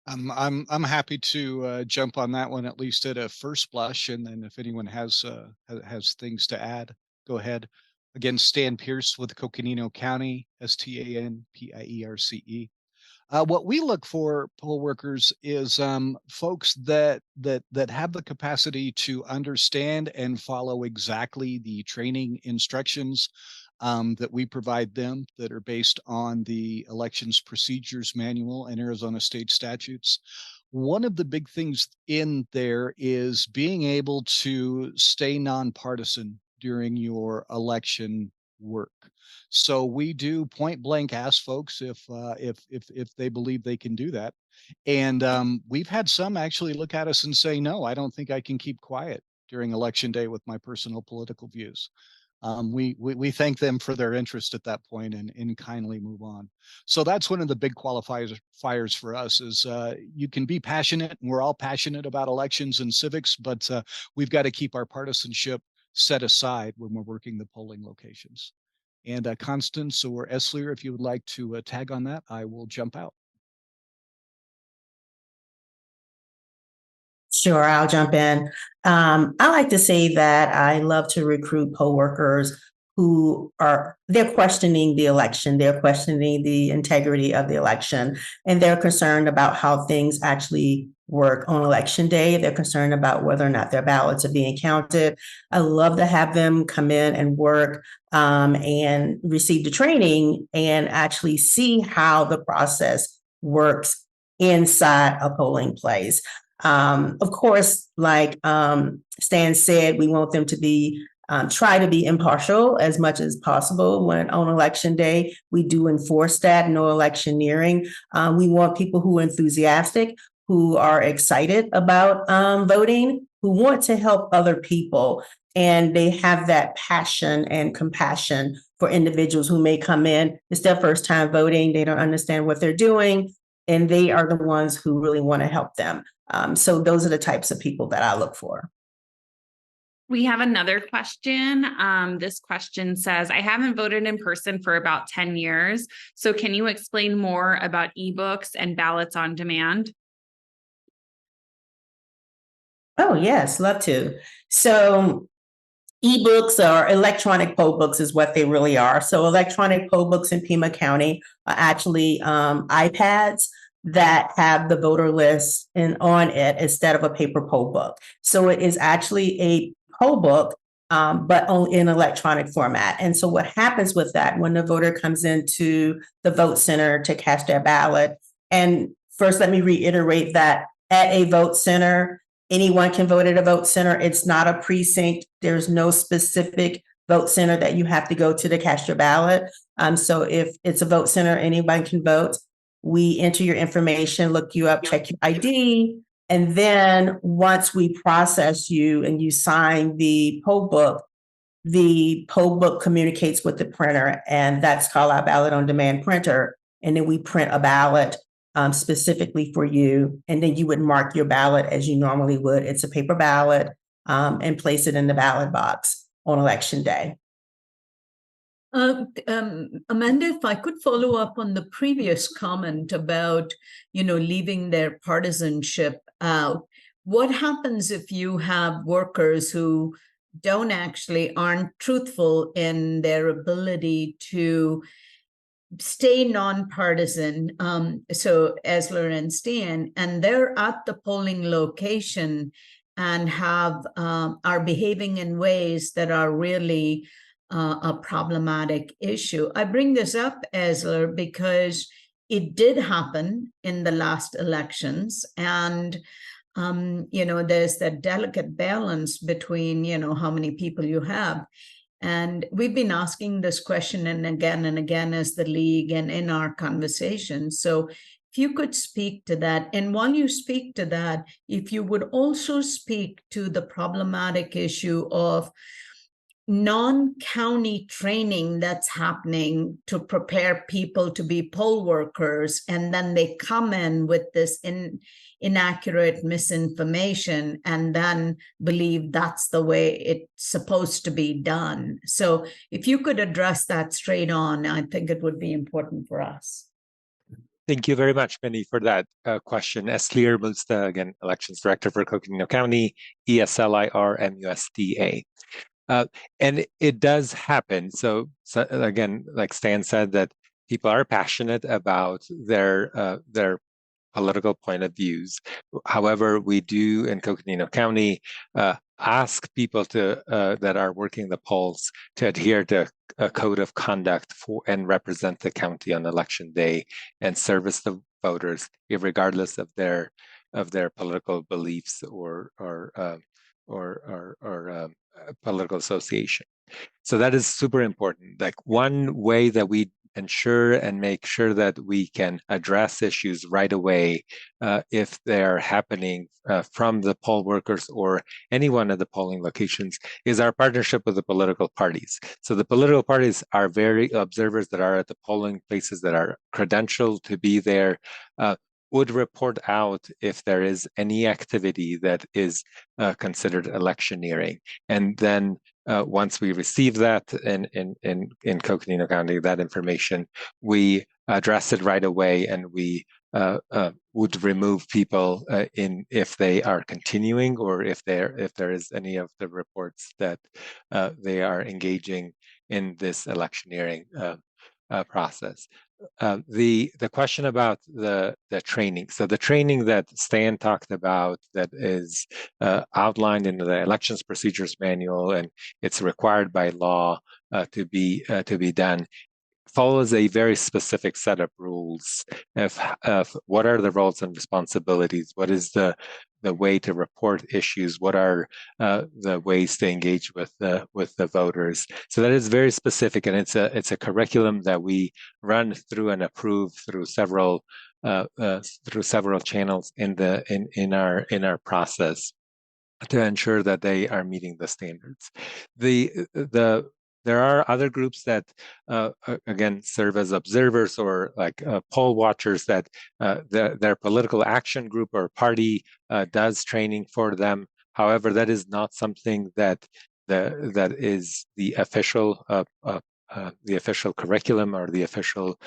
I'm happy to jump on that one, at least at a first blush, and then if anyone has things to add, go ahead. Again, Stan Pierce with Coconino County, STANPIERCE. What we look for poll workers is folks that have the capacity to understand and follow exactly the training instructions that we provide them, that are based on the Elections Procedures Manual and Arizona state statutes. One of the big things in there is being able to stay nonpartisan during your election work. So we do point blank ask folks if they believe they can do that. And we've had some actually look at us and say, no, I don't think I can keep quiet during election day with my personal political views. We thank them for their interest at that point and kindly move on. So that's one of the big qualifiers for us is you can be passionate, and we're all passionate about elections and civics, but we've got to keep our partisanship set aside when we're working the polling locations. And Constance or Eslier, if you would like to tag on that, I will jump out. Sure, I'll jump in. I like to say that I love to recruit poll workers who they're questioning the election, they're questioning the integrity of the election, and they're concerned about how things actually work on election day. They're concerned about whether or not their ballots are being counted. I love to have them come in and work and receive the training and actually see how the process works inside a polling place. Of course, like Stan said, we want them to be try to be impartial as much as possible when on election day. We do enforce that, no electioneering. We want people who are enthusiastic, who are excited about voting, who want to help other people, and they have that passion and compassion for individuals who may come in. It's their first time voting. They don't understand what they're doing, and they are the ones who really want to help them. So those are the types of people that I look for. We have another question. This question says, I haven't voted in person for about 10 years. So can you explain more about ebooks and ballots on demand? Oh, yes, love to. So ebooks or electronic poll books is what they really are. So electronic poll books in Pima County are actually iPads that have the voter list on it instead of a paper poll book. So it is actually a poll book, but in electronic format. And so what happens with that when the voter comes into the vote center to cast their ballot? And first, let me reiterate that at a vote center, anyone can vote at a vote center. It's not a precinct. There's no specific vote center that you have to go to cast your ballot. So if it's a vote center, anyone can vote. We enter your information, look you up, check your ID. And then once we process you and you sign the poll book communicates with the printer, and that's called our ballot on demand printer. And then we print a ballot specifically for you. And then you would mark your ballot as you normally would. It's a paper ballot, and place it in the ballot box on election day. Amanda, if I could follow up on the previous comment about, leaving their partisanship out. What happens if you have workers who aren't truthful in their ability to stay nonpartisan? So Esler and Stan, and they're at the polling location and are behaving in ways that are really a problematic issue. I bring this up, Esler, because it did happen in the last elections, and there's that delicate balance between how many people you have. And we've been asking this question and again as the league and in our conversations. So if you could speak to that, and while you speak to that, if you would also speak to the problematic issue of non-county training that's happening to prepare people to be poll workers, and then they come in with this inaccurate misinformation and then believe that's the way it's supposed to be done. So if you could address that straight on, I think it would be important for us. Thank you very much, Penny, for that question. Eslir Musta, again, Elections Director for Coconino County, ESLIR-MUSDA. And it does happen. So again, like Stan said, that people are passionate about their political point of views. However, we do in Coconino County ask people that are working the polls to adhere to a code of conduct and represent the county on election day and service the voters, regardless of their political beliefs or political association. So that is super important. Like one way that we ensure and make sure that we can address issues right away if they're happening from the poll workers or any one of the polling locations is our partnership with the political parties. So the political parties are very observers that are at the polling places that are credentialed to be there, would report out if there is any activity that is considered electioneering. And then once we receive that in Coconino County, that information, we address it right away, and we would remove people if they are continuing, or if there is any of the reports that they are engaging in this electioneering process. The question about the training. So the training that Stan talked about that is outlined in the Elections Procedures Manual, and it's required by law to be done, follows a very specific set of rules of what are the roles and responsibilities, what is the the way to report issues, what are the ways to engage with the voters. So that is very specific, and it's a curriculum that we run through and approve through several channels in our process to ensure that they are meeting the standards. There are other groups that, again, serve as observers or like poll watchers that their political action group or party does training for them. However, that is not something that is the official curriculum or the official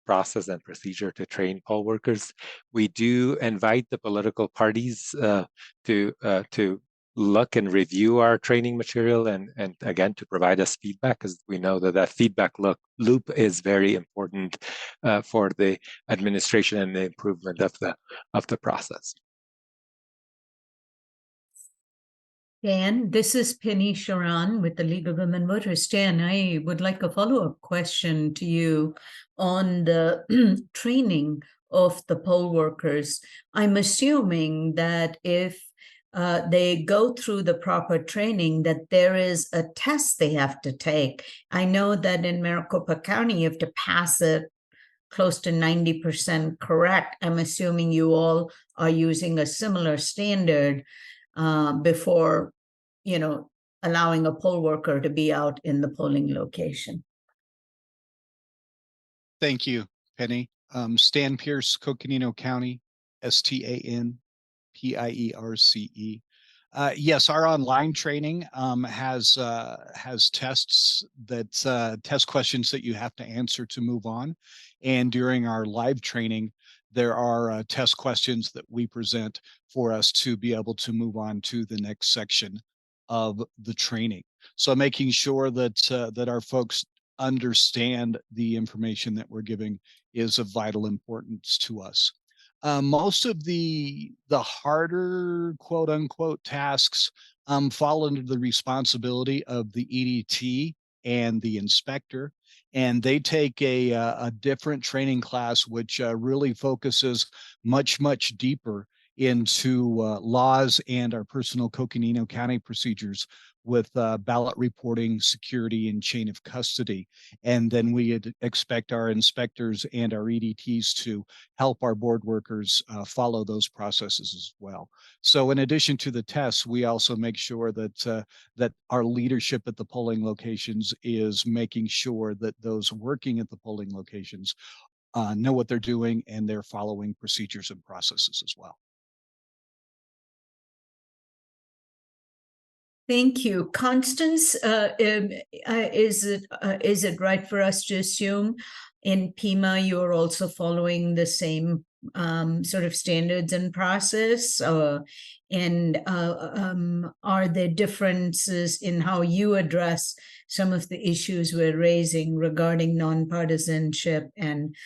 process and procedure to train poll workers. We do invite the political parties to look and review our training material and again to provide us feedback, because we know that feedback loop is very important for the administration and the improvement of the process. Dan, this is Penny Sharan with the League of Women Voters. Dan, I would like a follow-up question to you on the training of the poll workers. I'm assuming that if they go through the proper training, that there is a test they have to take. I know that in Maricopa County, you have to pass it close to 90% correct. I'm assuming you all are using a similar standard before, allowing a poll worker to be out in the polling location. Thank you, Penny. Stan Pierce, Coconino County, STANPIERCE. Yes, our online training has tests test questions that you have to answer to move on. And during our live training, there are test questions that we present for us to be able to move on to the next section of the training. So making sure that our folks understand the information that we're giving is of vital importance to us. Most of the harder quote unquote tasks fall under the responsibility of the EDT and the inspector, and they take a different training class which really focuses much deeper into laws and our personal Coconino County procedures with ballot reporting, security, and chain of custody. And then we expect our inspectors and our EDTs to help our board workers follow those processes as well. So in addition to the tests, we also make sure that that our leadership at the polling locations is making sure that those working at the polling locations know what they're doing and they're following procedures and processes as well. Thank you. Constance, is it right for us to assume in PIMA you're also following the same sort of standards and process? And are there differences in how you address some of the issues we're raising regarding nonpartisanship and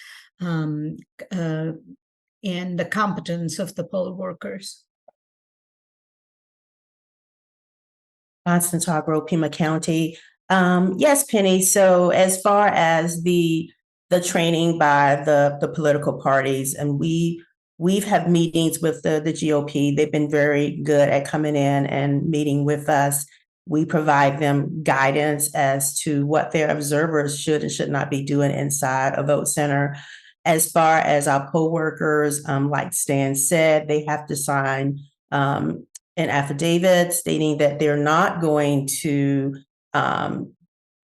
the competence of the poll workers? Constance Hargrove, Pima County. Yes, Penny. So as far as the training by the political parties, and we've had meetings with the GOP. They've been very good at coming in and meeting with us. We provide them guidance as to what their observers should and should not be doing inside a vote center. As far as our poll workers, like Stan said, they have to sign an affidavit stating that they're not going to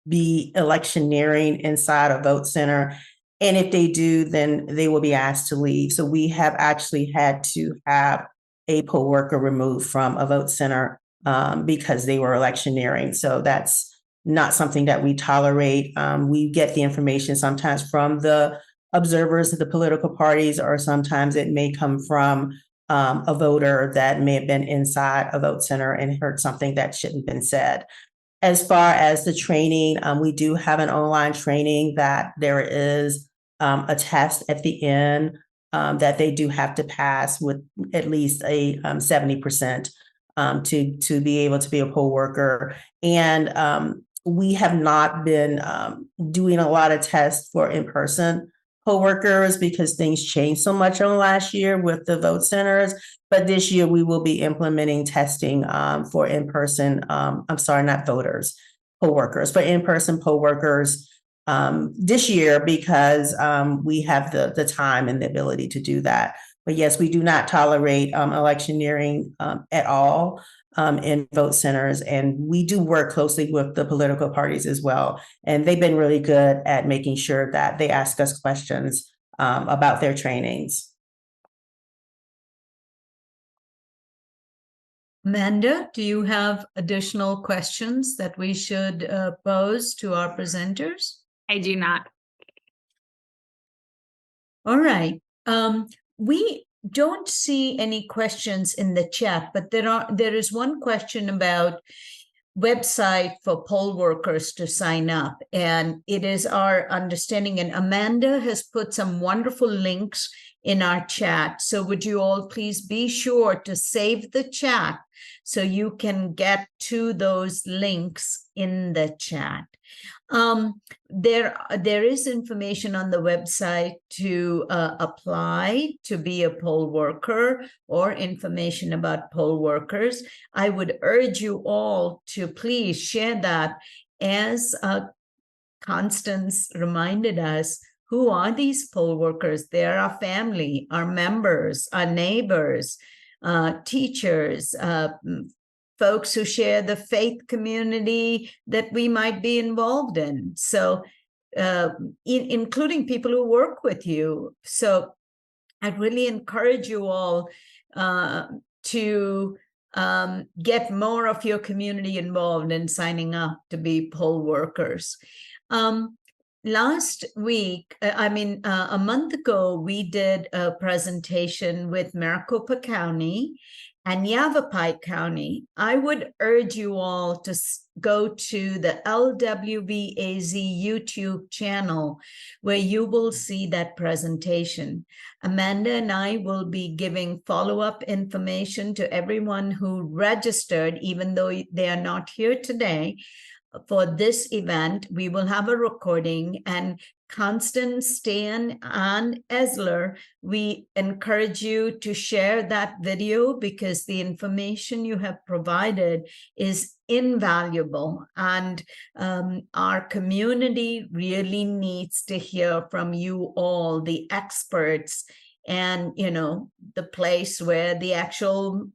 be electioneering inside a vote center. And if they do, then they will be asked to leave. So we have actually had to have a poll worker removed from a vote center because they were electioneering. So that's not something that we tolerate. We get the information sometimes from the observers of the political parties, or sometimes it may come from a voter that may have been inside a vote center and heard something that shouldn't have been said. As far as the training, we do have an online training that there is a test at the end that they do have to pass with at least a 70% to be able to be a poll worker. And we have not been doing a lot of tests for in person. poll workers because things changed so much on last year with the vote centers. But this year we will be implementing testing for in-person, I'm sorry, not voters, poll workers, but in-person poll workers this year because we have the time and the ability to do that. But yes, we do not tolerate electioneering at all in vote centers. And we do work closely with the political parties as well. And they've been really good at making sure that they ask us questions about their trainings. Amanda, do you have additional questions that we should pose to our presenters? I do not. All right. We don't see any questions in the chat, but there is one question about website for poll workers to sign up. And it is our understanding, and Amanda has put some wonderful links in our chat. So would you all please be sure to save the chat so you can get to those links in the chat. There is information on the website to apply to be a poll worker or information about poll workers. I would urge you all to please share that. As Constance reminded us, who are these poll workers? They're our family, our members, our neighbors, teachers, folks who share the faith community that we might be involved in. So including people who work with you. So I'd really encourage you all to get more of your community involved in signing up to be poll workers. Last week, a month ago, we did a presentation with Maricopa County and Yavapai County. I would urge you all to go to the LWVAZ YouTube channel where you will see that presentation. Amanda and I will be giving follow-up information to everyone who registered, even though they are not here today. For this event, we will have a recording, and Constance, Stan, and Esler, we encourage you to share that video because the information you have provided is invaluable, and our community really needs to hear from you all, the experts, and the place where the actual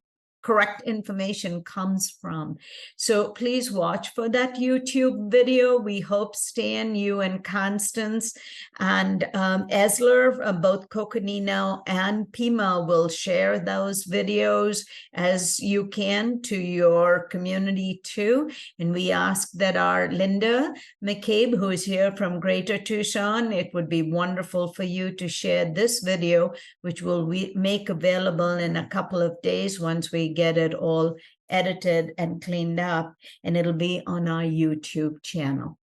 correct information comes from. So please watch for that YouTube video. We hope Stan, you and Constance and Esler, both Coconino and Pima, will share those videos as you can to your community too. And we ask that our Linda McCabe, who is here from Greater Tucson, it would be wonderful for you to share this video, which we'll make available in a couple of days once we get it all edited and cleaned up, and it'll be on our YouTube channel.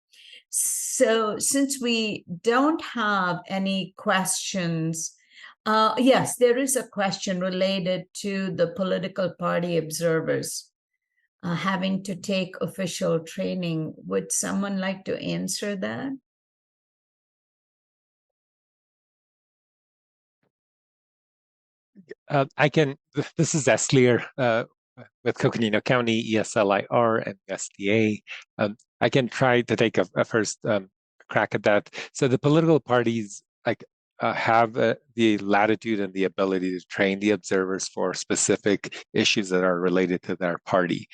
So since we don't have any questions, yes, there is a question related to the political party observers having to take official training. Would someone like to answer that? I can. This is Eslier with Coconino County, ESLIR, and USDA. I can try to take a first crack at that. So the political parties have the latitude and the ability to train the observers for specific issues that are related to their party.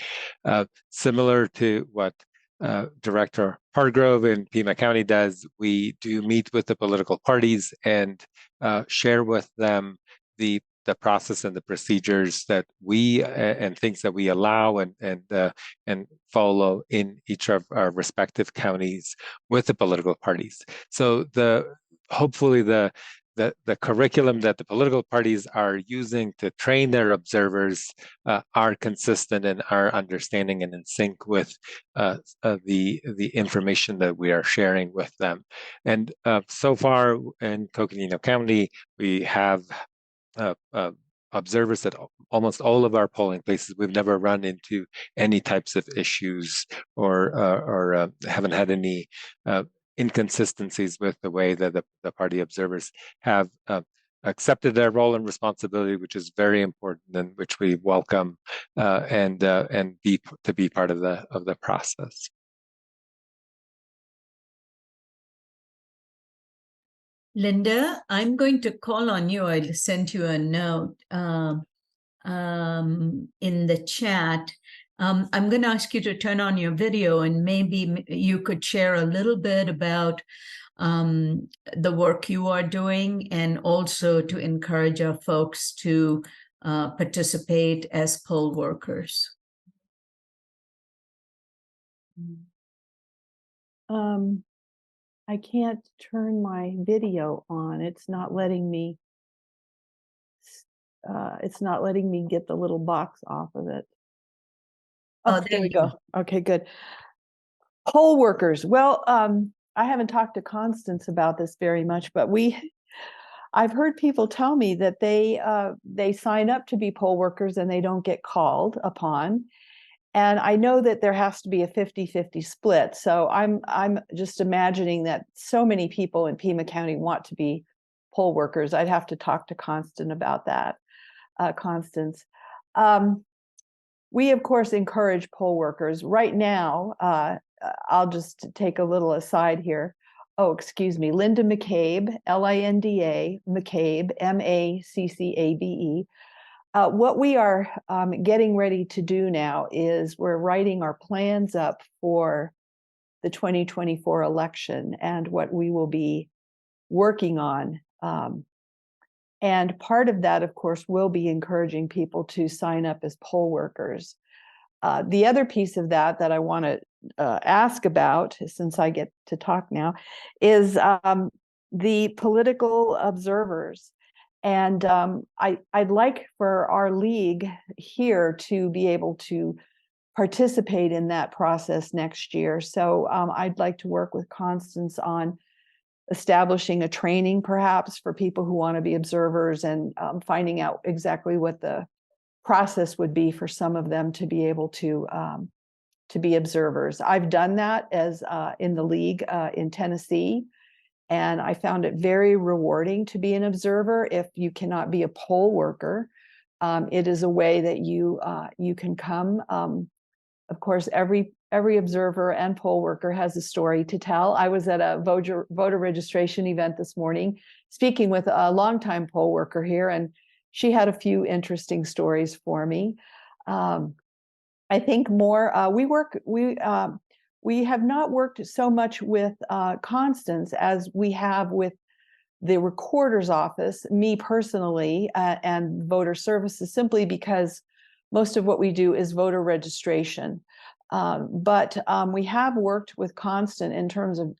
Similar to what Director Hargrove in Pima County does, we do meet with the political parties and share with them the process and the procedures that we and things that we allow and follow in each of our respective counties with the political parties. So hopefully the curriculum that the political parties are using to train their observers are consistent and are understanding and in sync with the information that we are sharing with them. And so far in Coconino County, we have observers at almost all of our polling places. We've never run into any types of issues or haven't had any inconsistencies with the way that the party observers have accepted their role and responsibility, which is very important and which we welcome and be part of the process. Linda, I'm going to call on you. I sent you a note in the chat. I'm going to ask you to turn on your video, and maybe you could share a little bit about the work you are doing, and also to encourage our folks to participate as poll workers. I can't turn my video on. It's not letting me. It's not letting me get the little box off of it. Oh, there we go. Okay, good. Poll workers. Well, I haven't talked to Constance about this very much, but I've heard people tell me that they sign up to be poll workers and they don't get called upon. And I know that there has to be a 50-50 split. So I'm just imagining that so many people in Pima County want to be poll workers. I'd have to talk to Constance about that. Constance. We, of course, encourage poll workers. Right now, I'll just take a little aside here. Oh, excuse me, Linda McCabe, Linda McCabe, Maccabe. What we are getting ready to do now is we're writing our plans up for the 2024 election and what we will be working on. And part of that, of course, will be encouraging people to sign up as poll workers. The other piece of that I want to ask about, since I get to talk now, is the political observers. And I'd like for our league here to be able to participate in that process next year. So I'd like to work with Constance on establishing a training perhaps for people who want to be observers, and finding out exactly what the process would be for some of them to be able to be observers. I've done that as in the league in Tennessee. And I found it very rewarding to be an observer. If you cannot be a poll worker, it is a way that you can come. Of course, every observer and poll worker has a story to tell. I was at a voter registration event this morning, speaking with a longtime poll worker here, and she had a few interesting stories for me. I think more. We have not worked so much with Constance as we have with the recorder's office, me personally, and voter services, simply because most of what we do is voter registration. But we have worked with Constance in terms of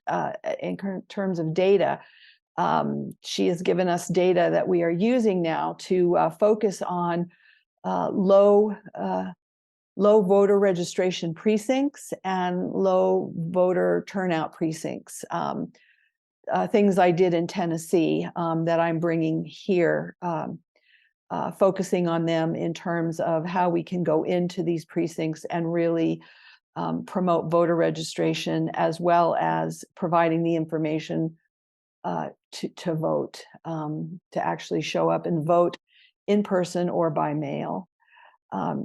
data. She has given us data that we are using now to focus on low voter registration precincts and low voter turnout precincts. Things I did in Tennessee that I'm bringing here, focusing on them in terms of how we can go into these precincts and really promote voter registration, as well as providing the information to vote, to actually show up and vote in person or by mail.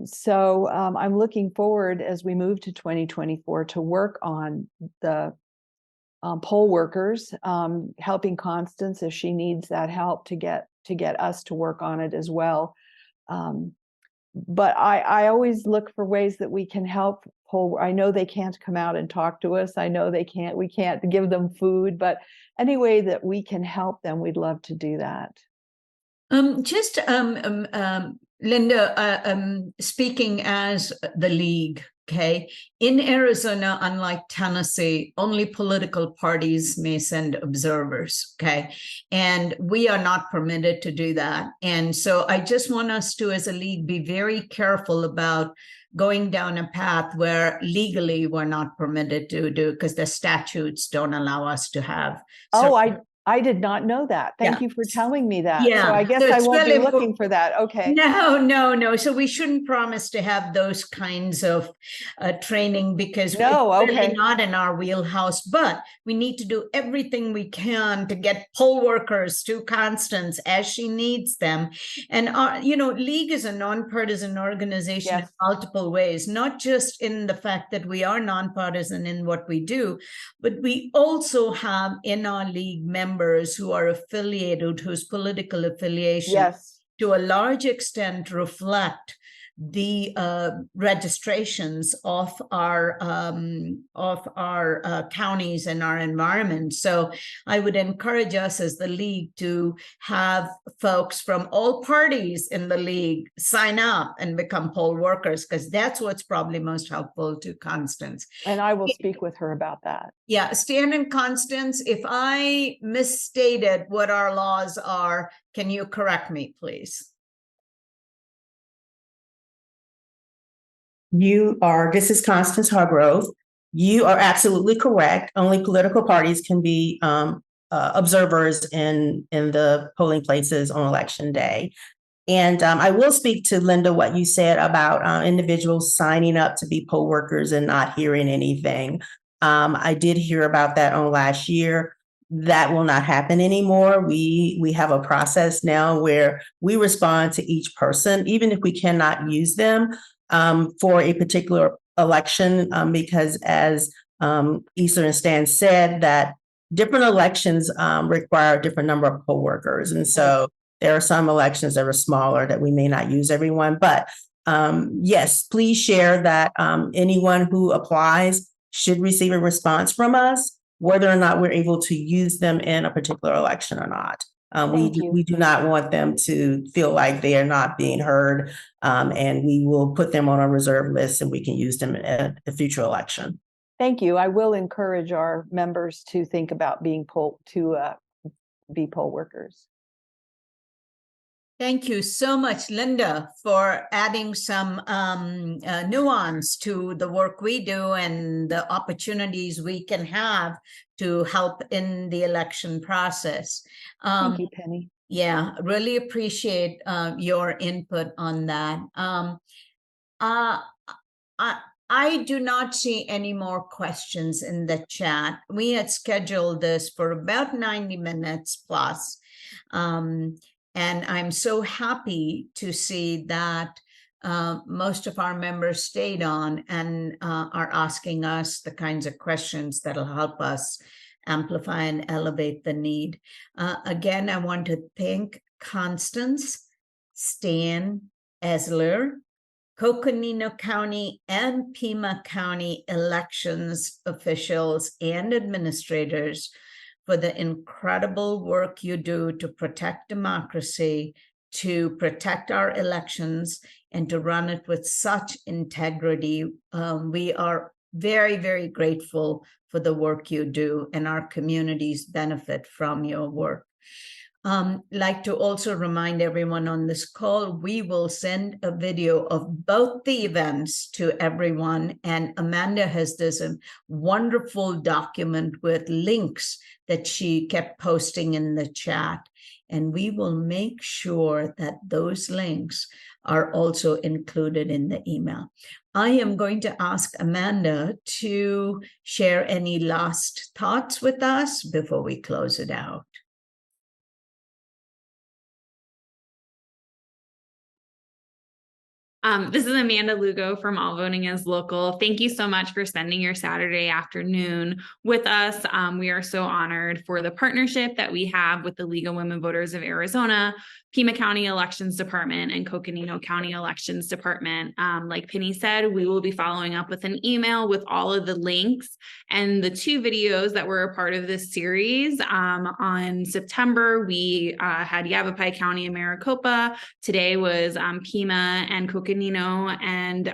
So I'm looking forward, as we move to 2024, to work on the poll workers, helping Constance if she needs that help to get us to work on it as well. But I always look for ways that we can help poll. I know they can't come out and talk to us. I know we can't give them food, but any way that we can help them, we'd love to do that. Linda, speaking as the league, okay, in Arizona, unlike Tennessee, only political parties may send observers, okay, and we are not permitted to do that. And so I just want us to, as a league, be very careful about going down a path where legally we're not permitted to do, because the statutes don't allow us to have. Oh, I did not know that. Thank Yeah. you for telling me that. Yeah. So I guess So I it's won't really be looking for that. Okay. No. So we shouldn't promise to have those kinds of training because No, it's really okay. not in our wheelhouse. But we need to do everything we can to get poll workers to Constance as she needs them. And our, League is a nonpartisan organization in Yes. multiple ways, not just in the fact that we are nonpartisan in what we do, but we also have in our League members who are affiliated, whose political affiliation Yes. to a large extent reflect the registrations of our counties and our environment. So I would encourage us as the League to have folks from all parties in the League sign up and become poll workers, because that's what's probably most helpful to Constance. And I will speak with her about that. Yeah, Stan and Constance, if I misstated what our laws are, can you correct me, please? This is Constance Hargrove. You are absolutely correct. Only political parties can be observers in the polling places on election day. And I will speak to Linda what you said about individuals signing up to be poll workers and not hearing anything. I did hear about that on last year. That will not happen anymore. We have a process now where we respond to each person, even if we cannot use them for a particular election, because as Issa and Stan said, that different elections require a different number of poll workers. And so there are some elections that are smaller that we may not use everyone, but yes, please share that anyone who applies should receive a response from us, whether or not we're able to use them in a particular election or not. We do not want them to feel like they are not being heard, and we will put them on a reserve list and we can use them in a future election. Thank you. I will encourage our members to think about being be poll workers. Thank you so much, Linda, for adding some nuance to the work we do and the opportunities we can have to help in the election process. Thank you, Penny. Yeah, really appreciate your input on that. I do not see any more questions in the chat. We had scheduled this for about 90 minutes plus. And I'm so happy to see that most of our members stayed on and are asking us the kinds of questions that'll help us amplify and elevate the need. Again, I want to thank Constance, Stan, Esler, Coconino County and Pima County elections officials and administrators for the incredible work you do to protect democracy, to protect our elections, and to run it with such integrity. We are very, very grateful for the work you do, and our communities benefit from your work. Like to also remind everyone on this call, we will send a video of both the events to everyone. And Amanda has this wonderful document with links that she kept posting in the chat. And we will make sure that those links are also included in the email. I am going to ask Amanda to share any last thoughts with us before we close it out. This is Amanda Lugo from All Voting is Local. Thank you so much for spending your Saturday afternoon with us. We are so honored for the partnership that we have with the League of Women Voters of Arizona, Pima County Elections Department, and Coconino County Elections Department. Like Penny said, we will be following up with an email with all of the links and the 2 videos that were a part of this series. On September, we had Yavapai County and Maricopa. Today was Pima and Coconino. And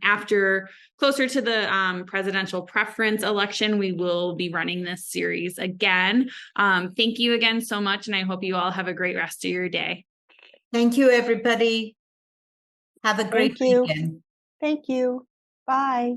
after closer to the presidential preference election, we will be running this series again. Thank you again so much, and I hope you all have a great rest of your day. Thank you, everybody. Have a great weekend. Thank you. Bye.